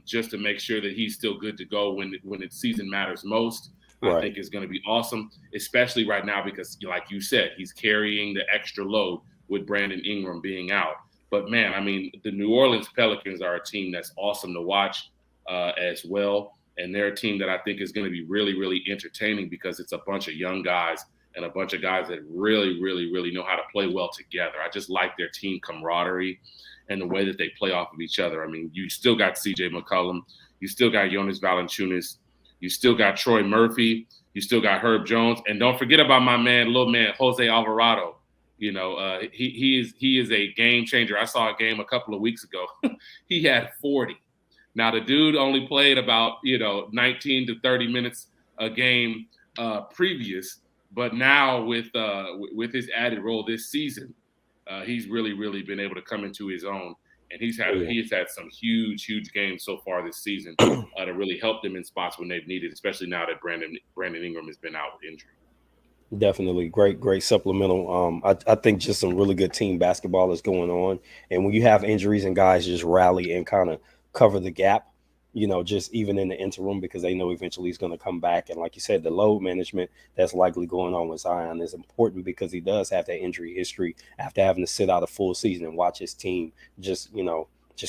just to make sure that he's still good to go when the season matters most. Right. I think is going to be awesome, especially right now because, like you said, he's carrying the extra load with Brandon Ingram being out. But, man, I mean, the New Orleans Pelicans are a team that's awesome to watch as well. And they're a team that I think is going to be really, really entertaining because it's a bunch of young guys and a bunch of guys that really, really, really know how to play well together. I just like their team camaraderie and the way that they play off of each other. I mean, you still got C.J. McCollum. You still got Jonas Valanciunas. You still got Troy Murphy. You still got Herb Jones. And don't forget about my little man, Jose Alvarado. You know, he is a game changer. I saw a game a couple of weeks ago. He had 40. Now, the dude only played about, 19 to 30 minutes a game previous. But now with his added role this season, he's really, really been able to come into his own. And he's had some huge games so far this season to really help them in spots when they've needed, especially now that Brandon Ingram has been out with injury. Definitely great supplemental. I think just some really good team basketball is going on. And when you have injuries and guys just rally and kind of cover the gap, just even in the interim, because they know eventually he's going to come back. And like you said, the load management that's likely going on with Zion is important because he does have that injury history after having to sit out a full season and watch his team just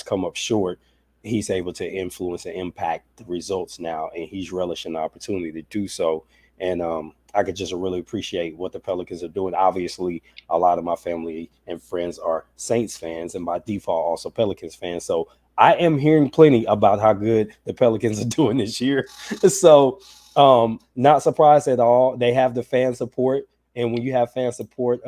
come up short. He's able to influence and impact the results now, and he's relishing the opportunity to do so. And I could just really appreciate what the Pelicans are doing. Obviously, a lot of my family and friends are Saints fans, and by default also Pelicans fans. So I am hearing plenty about how good the Pelicans are doing this year. So not surprised at all. They have the fan support. And when you have fan support,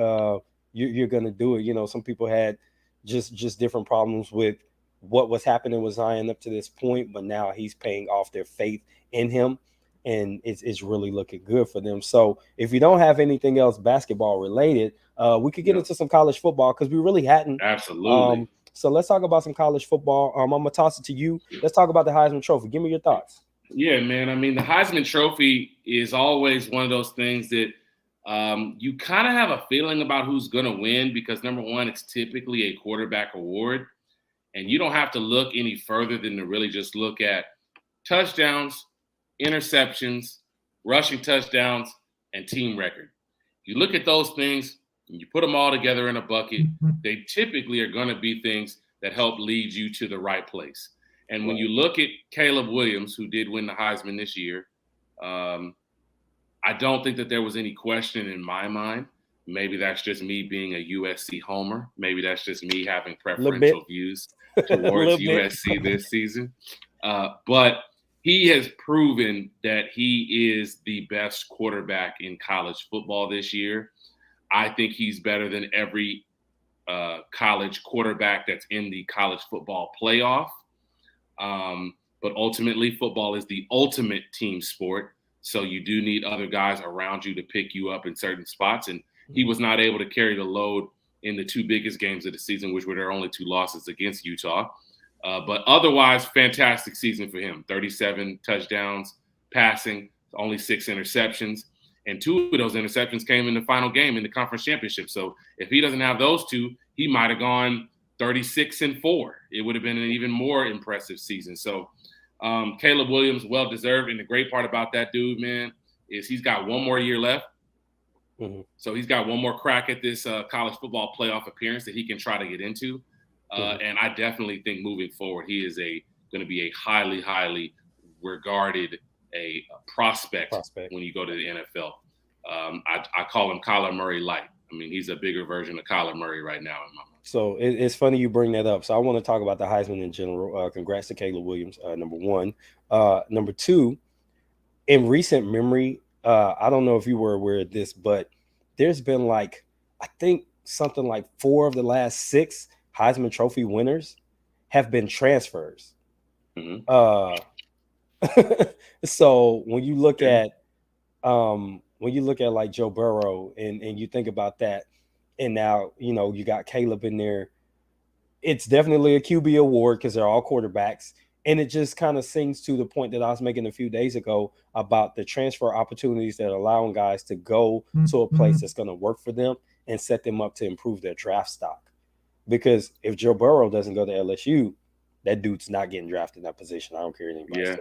you're going to do it. Some people had just different problems with what was happening with Zion up to this point. But now he's paying off their faith in him. And it's really looking good for them. So if you don't have anything else basketball related, we could get into some college football because we really hadn't. Absolutely. So let's talk about some college football. I'm going to toss it to you. Let's talk about the Heisman Trophy. Give me your thoughts. Yeah, man. I mean, the Heisman Trophy is always one of those things that you kind of have a feeling about who's going to win because, number one, it's typically a quarterback award. And you don't have to look any further than to really just look at touchdowns, interceptions, rushing touchdowns, and team record. You look at those things and you put them all together in a bucket, they typically are going to be things that help lead you to the right place. And when you look at Caleb Williams, who did win the Heisman this year, I don't think that there was any question in my mind. Maybe that's just me being a USC homer. Maybe that's just me having preferential views towards USC this season. But he has proven that he is the best quarterback in college football this year. I think he's better than every college quarterback that's in the college football playoff. But ultimately, football is the ultimate team sport. So you do need other guys around you to pick you up in certain spots. And he was not able to carry the load in the two biggest games of the season, which were their only two losses against Utah. But otherwise, fantastic season for him. 37 touchdowns passing, only 6 interceptions. And 2 of those interceptions came in the final game in the conference championship. So if he doesn't have those 2, he might have gone 36-4. It would have been an even more impressive season. So Caleb Williams, well-deserved. And the great part about that dude, man, is he's got one more year left. Mm-hmm. So he's got one more crack at this college football playoff appearance that he can try to get into. And I definitely think moving forward, he is going to be a highly, highly regarded a prospect when you go to the NFL. I call him Kyler Murray light. I mean, he's a bigger version of Kyler Murray right now in my mind. So it's funny you bring that up. So I want to talk about the Heisman in general. Congrats to Caleb Williams, number one. Number two, in recent memory, I don't know if you were aware of this, but there's been I think something like 4 of the last 6 Heisman Trophy winners have been transfers. Mm-hmm. So when you look at like Joe Burrow and you think about that, and now you got Caleb in there, it's definitely a QB award because they're all quarterbacks. And it just kind of sings to the point that I was making a few days ago about the transfer opportunities that are allowing guys to go to a place that's going to work for them and set them up to improve their draft stock. Because if Joe Burrow doesn't go to LSU, that dude's not getting drafted in that position. I don't care anybody says.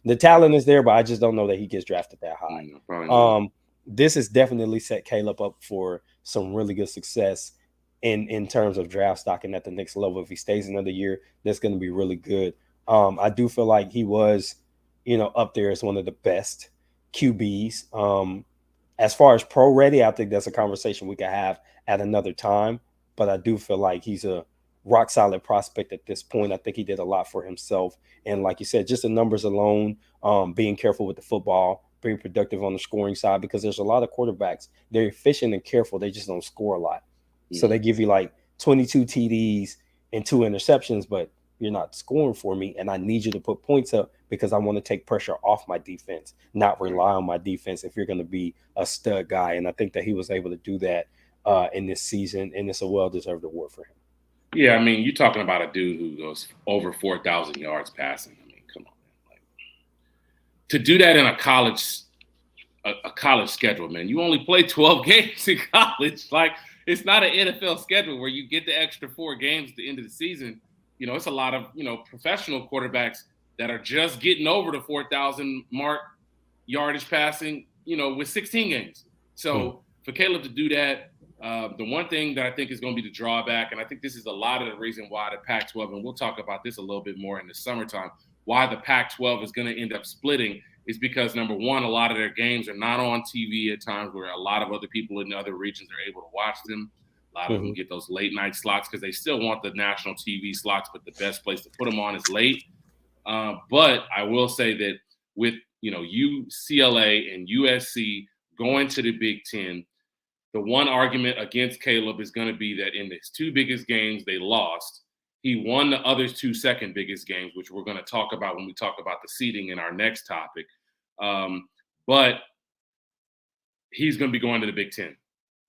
The talent is there, but I just don't know that he gets drafted that high. This has definitely set Caleb up for some really good success in terms of draft stock and at the next level. If he stays another year, that's going to be really good. I do feel like he was, up there as one of the best QBs. As far as pro ready, I think that's a conversation we could have at another time. But I do feel like he's a rock solid prospect at this point. I think he did a lot for himself. And like you said, just the numbers alone, being careful with the football, being productive on the scoring side, because there's a lot of quarterbacks. They're efficient and careful. They just don't score a lot. Mm-hmm. So they give you 22 TDs and 2 interceptions, but you're not scoring for me. And I need you to put points up because I want to take pressure off my defense, not rely on my defense if you're going to be a stud guy. And I think that he was able to do that in this season, and it's a well-deserved award for him. Yeah, I mean, you're talking about a dude who goes over 4,000 yards passing. I mean, come on, man. To do that in a college schedule, man, you only play 12 games in college. It's not an NFL schedule where you get the extra 4 games at the end of the season. It's a lot of, professional quarterbacks that are just getting over the 4,000 mark yardage passing, with 16 games. So for Caleb to do that, the one thing that I think is going to be the drawback, and I think this is a lot of the reason why the Pac-12, and we'll talk about this a little bit more in the summertime, why the Pac-12 is going to end up splitting is because, number one, a lot of their games are not on TV at times where a lot of other people in other regions are able to watch them. A lot of them get those late night slots because they still want the national TV slots, but the best place to put them on is late. But I will say that with, UCLA and USC going to the Big Ten, the one argument against Caleb is going to be that in his 2 biggest games they lost, he won the other 2 second biggest games, which we're going to talk about when we talk about the seeding in our next topic. But he's going to be going to the Big Ten.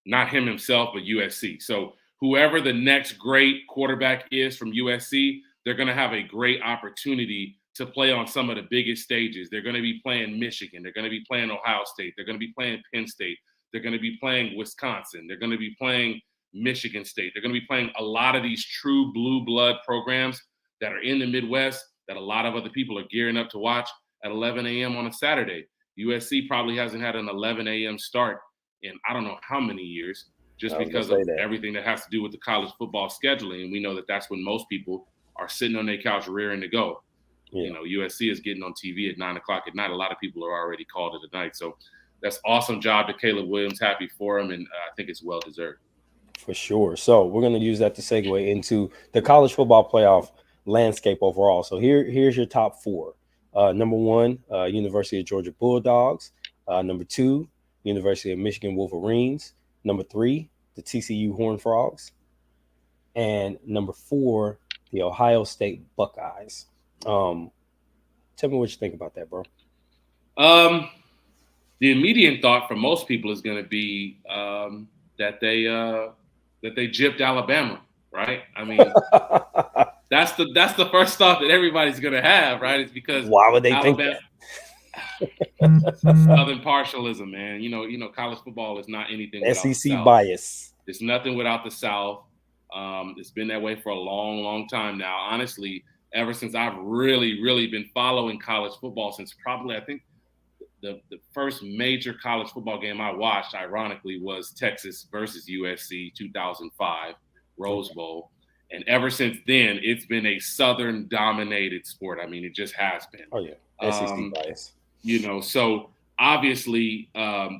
Not him himself, but USC. So whoever the next great quarterback is from USC, they're going to have a great opportunity to play on some of the biggest stages. They're going to be playing Michigan. They're going to be playing Ohio State. They're going to be playing Penn State. They're going to be playing Wisconsin. They're going to be playing Michigan State. They're going to be playing a lot of these true blue blood programs that are in the Midwest that a lot of other people are gearing up to watch at 11 a.m. on a Saturday. USC probably hasn't had an 11 a.m. start in I don't know how many years, just because of everything that has to do with the college football scheduling. And we know that that's when most people are sitting on their couch rearing to go. Yeah. You know, USC is getting on TV at 9 o'clock at night. A lot of people are already called it a night. So that's awesome job to Caleb Williams. Happy for him, and I think it's well deserved. For sure. So we're going to use that to segue into the college football playoff landscape overall. So here's your top four. Number one, University of Georgia Bulldogs. Number two, University of Michigan Wolverines. Number three, the TCU Horned Frogs. And number four, the Ohio State Buckeyes. Tell me what you think about that, bro. The immediate thought for most people is going to be that they gypped Alabama, right? I mean, that's the first thought that everybody's going to have, right? It's because why would they think that? Southern partialism, man. You know, college football is not anything without SEC the South. bias. It's nothing without the South. It's been that way for a long, long time now. Honestly, ever since I've really, really been following college football since probably, I think, the first major college football game I watched, ironically, was Texas versus USC 2005 Rose Bowl. And ever since then, it's been a Southern-dominated sport. I mean, it just has been. Oh, yeah. SEC bias. You know, so obviously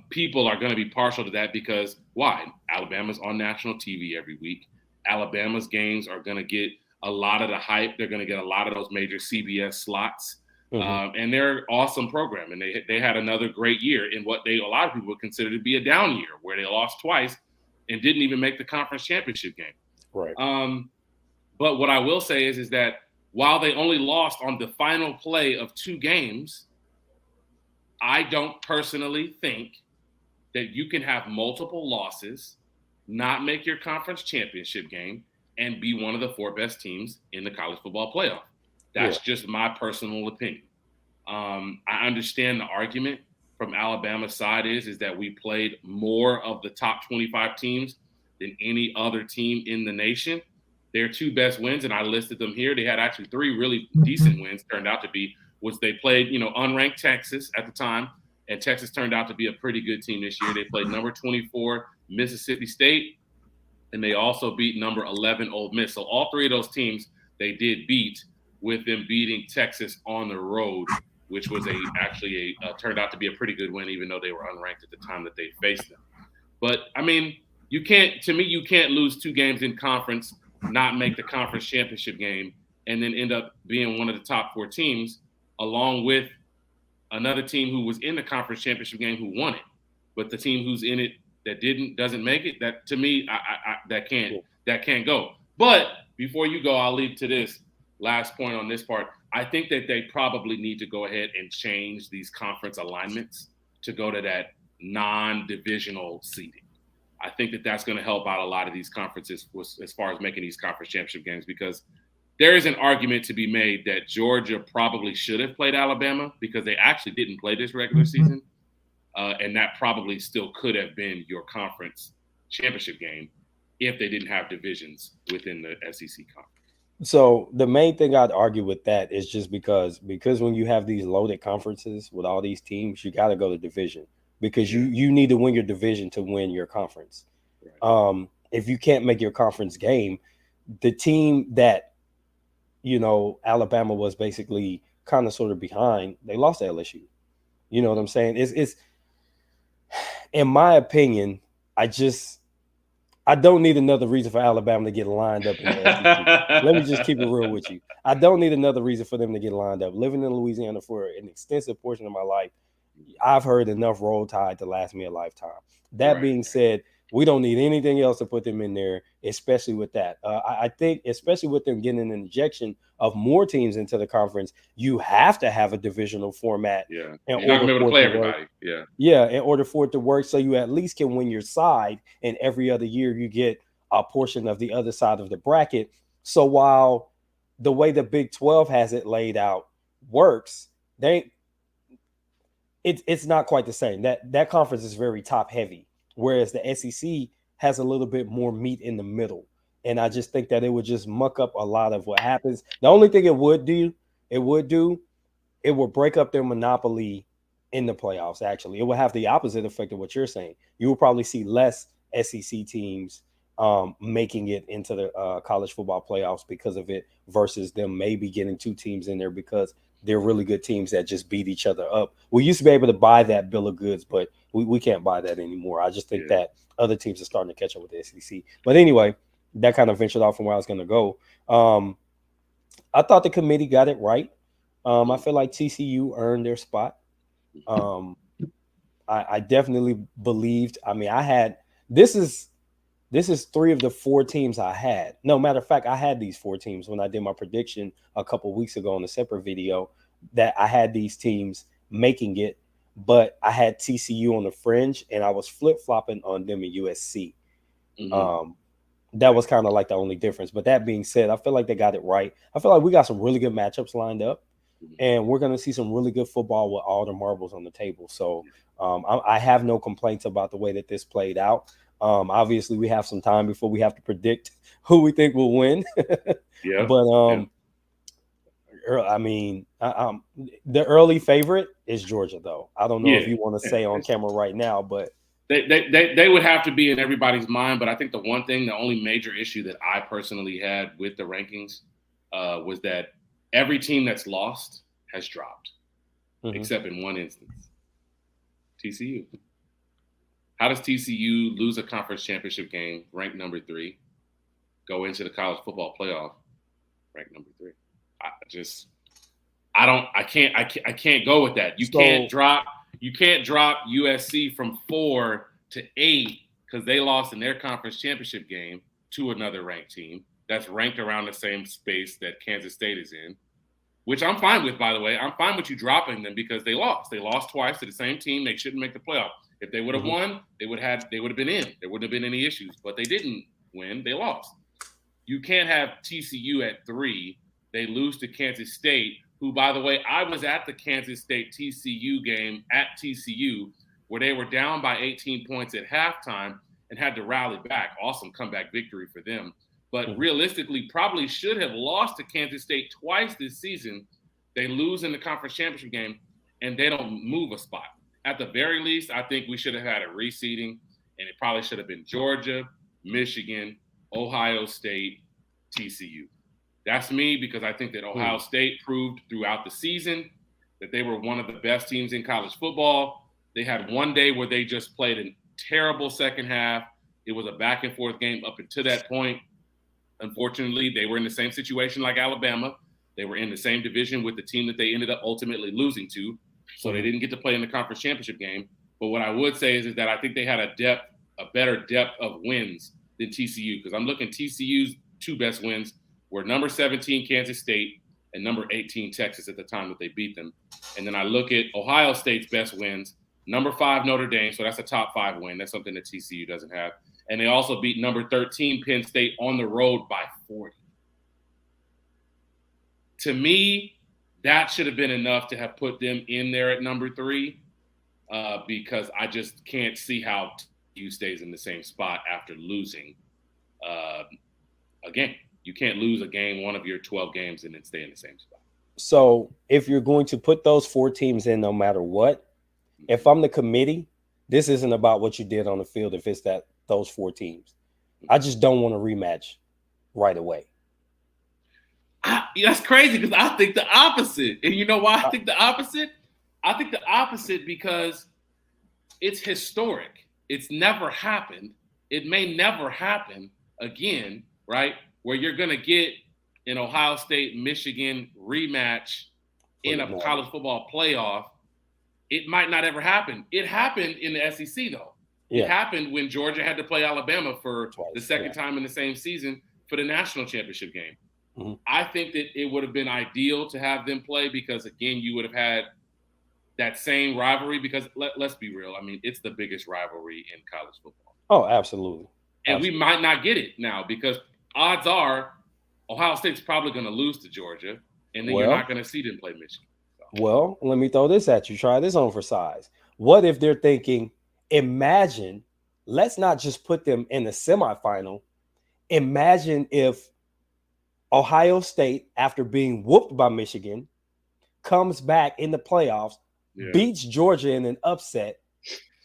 people are going to be partial to that because why? Alabama's on national TV every week. Alabama's games are going to get a lot of the hype. They're going to get a lot of those major CBS slots. Mm-hmm. And they're an awesome program. And they had another great year in what a lot of people would consider to be a down year, where they lost twice and didn't even make the conference championship game. Right. But what I will say is that while they only lost on the final play of two games, I don't personally think that you can have multiple losses, not make your conference championship game, and be one of the four best teams in the college football playoff. That's just my personal opinion. I understand the argument from Alabama's side is that we played more of the top 25 teams than any other team in the nation. Their two best wins, and I listed them here. They had actually three really decent wins, turned out to be, was they played, unranked Texas at the time, and Texas turned out to be a pretty good team this year. They played number 24 Mississippi State, and they also beat number 11 Ole Miss. So all three of those teams they did beat, with them beating Texas on the road, which was actually turned out to be a pretty good win, even though they were unranked at the time that they faced them. But I mean, you can't lose two games in conference, not make the conference championship game, and then end up being one of the top four teams, along with another team who was in the conference championship game who won it. But the team who's in it that doesn't make it, that to me, that can't go. But before you go, I'll leave to this last point on this part. I think that they probably need to go ahead and change these conference alignments to go to that non-divisional seeding. I think that that's going to help out a lot of these conferences as far as making these conference championship games, because there is an argument to be made that Georgia probably should have played Alabama because they actually didn't play this regular season. And that probably still could have been your conference championship game if they didn't have divisions within the SEC conference. So the main thing I'd argue with that is just because when you have these loaded conferences with all these teams, you got to go to division, because you need to win your division to win your conference. Right. If you can't make your conference game, the team that, Alabama was basically kind of sort of behind, they lost to LSU. You know what I'm saying? It's in my opinion, I don't need another reason for Alabama to get lined up in the SEC. Let me just keep it real with you. I don't need another reason for them to get lined up. Living in Louisiana for an extensive portion of my life, I've heard enough Roll Tide to last me a lifetime. That being said, we don't need anything else to put them in there, especially with that. I think, especially with them getting an injection of more teams into the conference, you have to have a divisional format. Yeah, you're not going to be able to play everybody. Yeah, in order for it to work, so you at least can win your side, and every other year you get a portion of the other side of the bracket. So while the way the Big 12 has it laid out, works, it's not quite the same. That conference is very top heavy, whereas the SEC has a little bit more meat in the middle. And I just think that it would just muck up a lot of what happens. The only thing it would do, it will break up their monopoly in the playoffs. Actually, it will have the opposite effect of what you're saying. You will probably see less SEC teams making it into the college football playoffs because of it, versus them maybe getting two teams in there because they're really good teams that just beat each other up. We used to be able to buy that bill of goods, but we can't buy that anymore. I just think that other teams are starting to catch up with the SEC. But anyway, that kind of ventured off from where I was going to go. I thought the committee got it right. I feel like TCU earned their spot. I definitely believed. I mean, this is three of the four teams I had. No, matter of fact, I had these four teams when I did my prediction a couple of weeks ago on a separate video, that I had these teams making it, but I had TCU on the fringe and I was flip-flopping on them in USC. That was kind of like the only difference. But that being said, I feel like they got it right. I feel like we got some really good matchups lined up, and we're going to see some really good football with all the marbles on the table. So I have no complaints about the way that this played out. Obviously, we have some time before we have to predict who we think will win. But I mean, the early favorite is Georgia, though. I don't know if you want to say on camera right now, but they would have to be in everybody's mind. But I think the only major issue that I personally had with the rankings was that every team that's lost has dropped, except in one instance, TCU. How does TCU lose a conference championship game, ranked number 3, go into the college football playoff, ranked number 3? I can't go with that. You can't drop USC from 4 to 8 because they lost in their conference championship game to another ranked team that's ranked around the same space that Kansas State is in, which I'm fine with, by the way. I'm fine with you dropping them because they lost. They lost twice to the same team. They shouldn't make the playoff. If they would have won, they would have been in. There wouldn't have been any issues. But they didn't win. They lost. You can't have TCU at 3. They lose to Kansas State, who, by the way, I was at the Kansas State TCU game at TCU where they were down by 18 points at halftime and had to rally back. Awesome comeback victory for them. But realistically, probably should have lost to Kansas State twice this season. They lose in the conference championship game, and they don't move a spot. At the very least, I think we should have had a reseeding, and it probably should have been Georgia, Michigan, Ohio State, TCU. That's me, because I think that Ohio State proved throughout the season that they were one of the best teams in college football. They had one day where they just played a terrible second half. It was a back and forth game up until that point. Unfortunately, they were in the same situation like Alabama. They were in the same division with the team that they ended up ultimately losing to. So they didn't get to play in the conference championship game. But what I would say is that I think they had a better depth of wins than TCU, because I'm looking TCU's 2 best wins were number 17 Kansas State and number 18 Texas at the time that they beat them. And then I look at Ohio State's best wins, number 5 Notre Dame, so that's a top 5 win. That's something that TCU doesn't have. And they also beat number 13 Penn State on the road by 40. To me, that should have been enough to have put them in there at number 3, because I just can't see how TCU stays in the same spot after losing a game. You can't lose a game, one of your 12 games, and then stay in the same spot. So if you're going to put those 4 teams in no matter what, if I'm the committee, this isn't about what you did on the field if it's those 4 teams. I just don't want a rematch right away. That's crazy, because I think the opposite. And you know why I think the opposite? I think the opposite because it's historic. It's never happened. It may never happen again, right? Where you're going to get an Ohio State, Michigan rematch in a college football playoff. It might not ever happen. It happened in the SEC, though. Yeah. It happened when Georgia had to play Alabama for the second time in the same season for the national championship game. I think that it would have been ideal to have them play because, again, you would have had that same rivalry because let's be real. I mean, it's the biggest rivalry in college football. Oh, absolutely. And we might not get it now because odds are Ohio State's probably going to lose to Georgia, and then you're not going to see them play Michigan. Well, let me throw this at you. Try this on for size. What if they're thinking, imagine, let's not just put them in the semifinal. Imagine if Ohio State, after being whooped by Michigan, comes back in the playoffs, beats Georgia in an upset.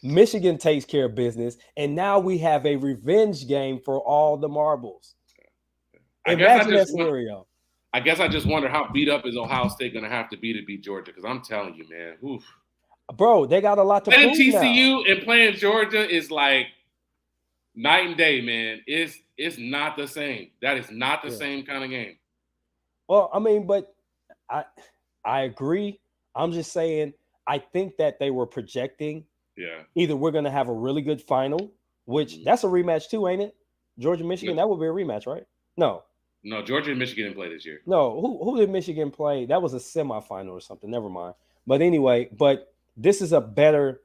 Michigan takes care of business, and now we have a revenge game for all the marbles. Imagine that scenario. I guess I just wonder how beat up is Ohio State going to have to be to beat Georgia? Because I'm telling you, man, oof. Bro, they got a lot to prove TCU now. and playing Georgia is like night and day, man. It's not the same. That is not the same kind of game. Well, I mean, but I agree. I'm just saying, I think that they were projecting. Either we're going to have a really good final, which that's a rematch too, ain't it? Georgia, Michigan, that would be a rematch, right? No, Georgia and Michigan didn't play this year. No, who did Michigan play? That was a semifinal or something. Never mind. But anyway, this is a better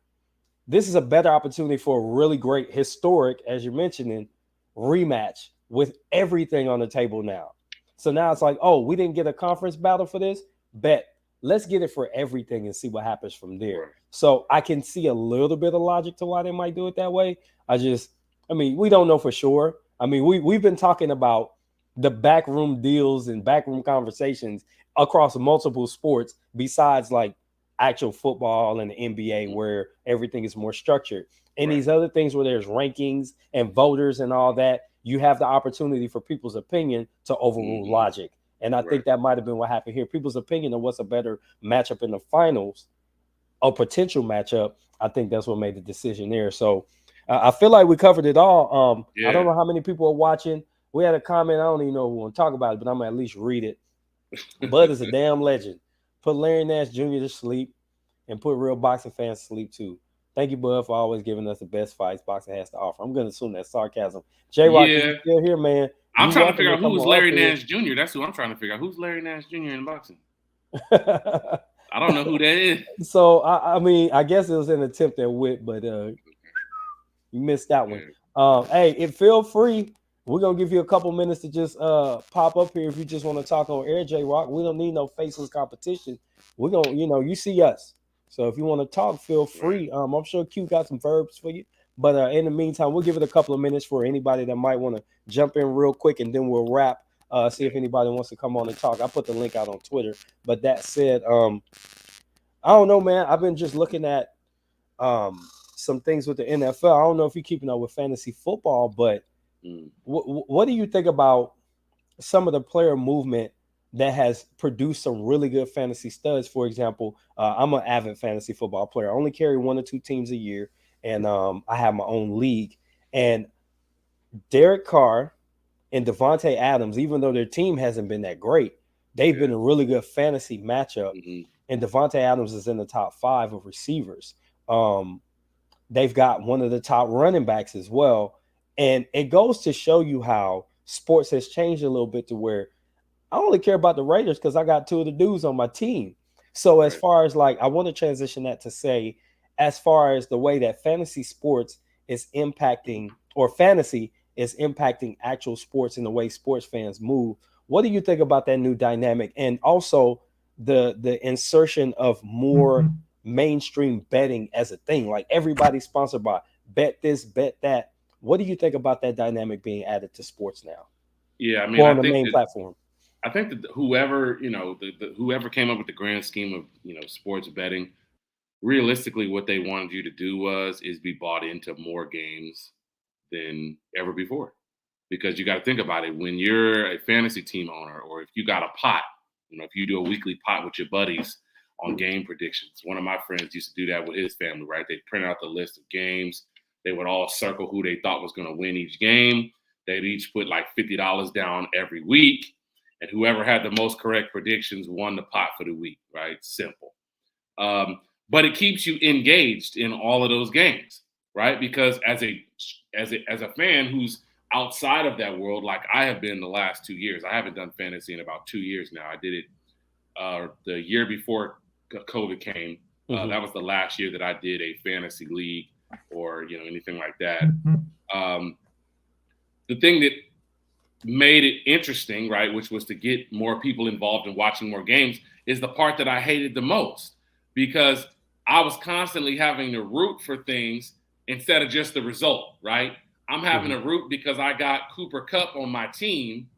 opportunity for a really great historic, as you're mentioning, rematch with everything on the table now. So now it's like, oh, we didn't get a conference battle for this. Bet let's get it for everything and see what happens from there. So I can see a little bit of logic to why they might do it that way. We don't know for sure. I mean, we've been talking about the backroom deals and backroom conversations across multiple sports besides like actual football and the NBA where everything is more structured. And these other things where there's rankings and voters and all that, you have the opportunity for people's opinion to overrule logic. And I think that might have been what happened here. People's opinion of what's a better matchup in the finals, a potential matchup, I think that's what made the decision there. So I feel like we covered it all. I don't know how many people are watching. We had a comment. I don't even know if we want to talk about it, but I'm going to at least read it. Bud is a damn legend. Put Larry Nash Jr. to sleep and put real boxing fans to sleep too. Thank you, Bud, for always giving us the best fights boxing has to offer. I'm going to assume that's sarcasm. J-Rock, you still here, man? I'm trying to figure out who's Larry Nash Jr. That's who I'm trying to figure out. Who's Larry Nash Jr. in boxing? I don't know who that is. So, I guess it was an attempt at wit, but you missed that one. Hey, feel free. We're going to give you a couple minutes to just pop up here if you just want to talk on air, J-Rock. We don't need no faceless competition. We're going to, you see us. So if you want to talk, feel free. I'm sure Q got some verbs for you. But in the meantime, we'll give it a couple of minutes for anybody that might want to jump in real quick, and then we'll wrap, see if anybody wants to come on and talk. I put the link out on Twitter. But that said, I don't know, man. I've been just looking at some things with the NFL. I don't know if you're keeping up with fantasy football, but what do you think about some of the player movement that has produced some really good fantasy studs? For example, I'm an avid fantasy football player. I only carry 1 or 2 teams a year, and I have my own league. And Derek Carr and Devontae Adams, even though their team hasn't been that great, they've been a really good fantasy matchup. And Devontae Adams is in the top 5 of receivers. They've got one of the top running backs as well. And it goes to show you how sports has changed a little bit to where I only care about the Raiders because I got 2 of the dudes on my team. So as far as like, I want to transition that to say, as far as the way that fantasy sports is impacting, or fantasy is impacting actual sports and the way sports fans move, what do you think about that new dynamic? And also the insertion of more mainstream betting as a thing, like everybody's sponsored by bet this, bet that. What do you think about that dynamic being added to sports now? Yeah, I mean, on the main platform. I think that whoever, whoever came up with the grand scheme of, sports betting, realistically, what they wanted you to do is be bought into more games than ever before. Because you got to think about it. When you're a fantasy team owner, or if you got a pot, if you do a weekly pot with your buddies on game predictions. One of my friends used to do that with his family, right? They'd print out the list of games. They would all circle who they thought was going to win each game. They'd each put like $50 down every week. And whoever had the most correct predictions won the pot for the week, right? Simple. But it keeps you engaged in all of those games, right? Because as a fan who's outside of that world, like I have been the last 2 years, I haven't done fantasy in about 2 years now. I did it the year before COVID came. That was the last year that I did a fantasy league or anything like that. The thing that made it interesting, right, which was to get more people involved in watching more games, is the part that I hated the most, because I was constantly having to root for things instead of just the result, right? I'm having to root because I got Cooper Kupp on my team,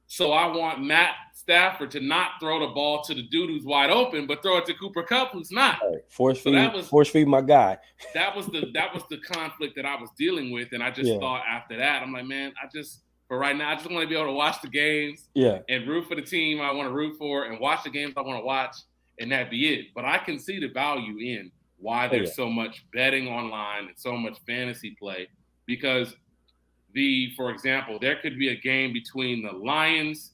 so I want Matt Stafford to not throw the ball to the dude who's wide open, but throw it to Cooper Kupp who's not. Right. Force feed my guy. That was the conflict that I was dealing with, and I just thought after that, I'm like, man, for right now, I just want to be able to watch the games, and root for the team I want to root for, and watch the games I want to watch, and that be it. But I can see the value in why there's so much betting online and so much fantasy play, because for example, there could be a game between the Lions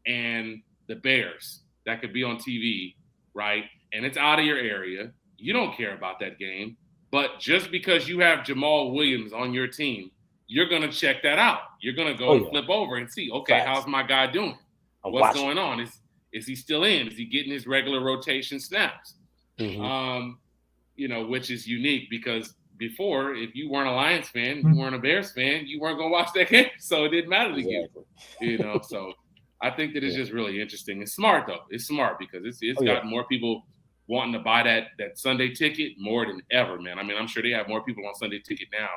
and the Bears that could be on TV, right? And it's out of your area. You don't care about that game. But just because you have Jamal Williams on your team, you're going to check that out. You're going to go and flip over and see, okay, how's my guy doing? What's going on? Is he still in? Is he getting his regular rotation snaps? Which is unique, because before, if you weren't a Lions fan, you weren't a Bears fan, you weren't going to watch that game. So it didn't matter to you. So I think that it's just really interesting. It's smart, though. It's smart because it's got more people wanting to buy that Sunday ticket more than ever, man. I mean, I'm sure they have more people on Sunday ticket now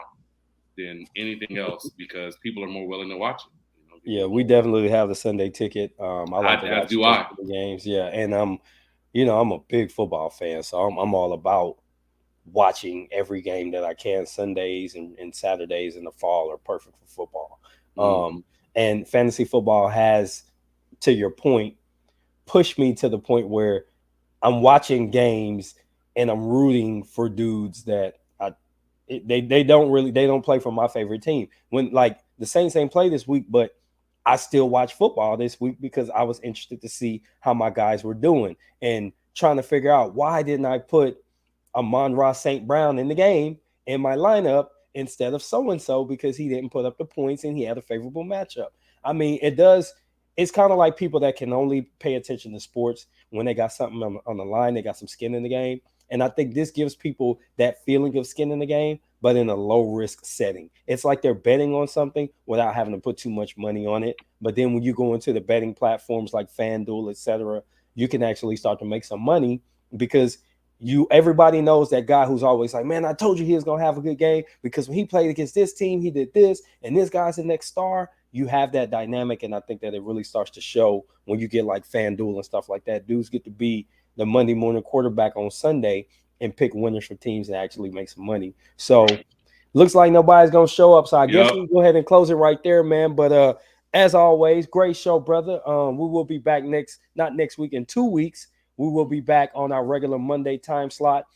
than anything else, because people are more willing to watch it. Yeah, we definitely have the Sunday ticket. I like to watch the games. Yeah, and I'm a big football fan, so I'm all about watching every game that I can. Sundays and Saturdays in the fall are perfect for football. And fantasy football has, to your point, pushed me to the point where I'm watching games and I'm rooting for dudes that they don't play for my favorite team. When like the Saints ain't play this week, but I still watch football this week because I was interested to see how my guys were doing and trying to figure out, why didn't I put Amon-Ra St. Brown in the game in my lineup instead of so-and-so, because he didn't put up the points and he had a favorable matchup. I mean, it's kind of like people that can only pay attention to sports when they got something on the line, they got some skin in the game. And I think this gives people that feeling of skin in the game, but in a low-risk setting. It's like they're betting on something without having to put too much money on it. But then when you go into the betting platforms like FanDuel, et cetera, you can actually start to make some money, because everybody knows that guy who's always like, man, I told you he was going to have a good game because when he played against this team, he did this, and this guy's the next star. You have that dynamic, and I think that it really starts to show when you get like FanDuel and stuff like that. Dudes get to be the Monday morning quarterback on Sunday and pick winners for teams and actually make some money. So looks like nobody's going to show up. So I guess we can go ahead and close it right there, man. But as always, great show, brother. We will be back not next week, in 2 weeks. We will be back on our regular Monday time slot.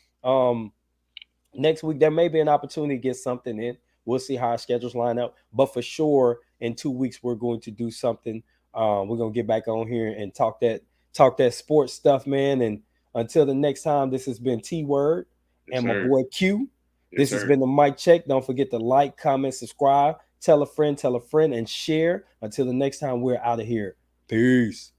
Next week, there may be an opportunity to get something in. We'll see how our schedules line up. But for sure, in 2 weeks, we're going to do something. We're going to get back on here and talk that sports stuff, man. And until the next time, this has been T-Word and my boy Q. This has been the Mic Check. Don't forget to like, comment, subscribe, tell a friend, and share. Until the next time, we're out of here. Peace.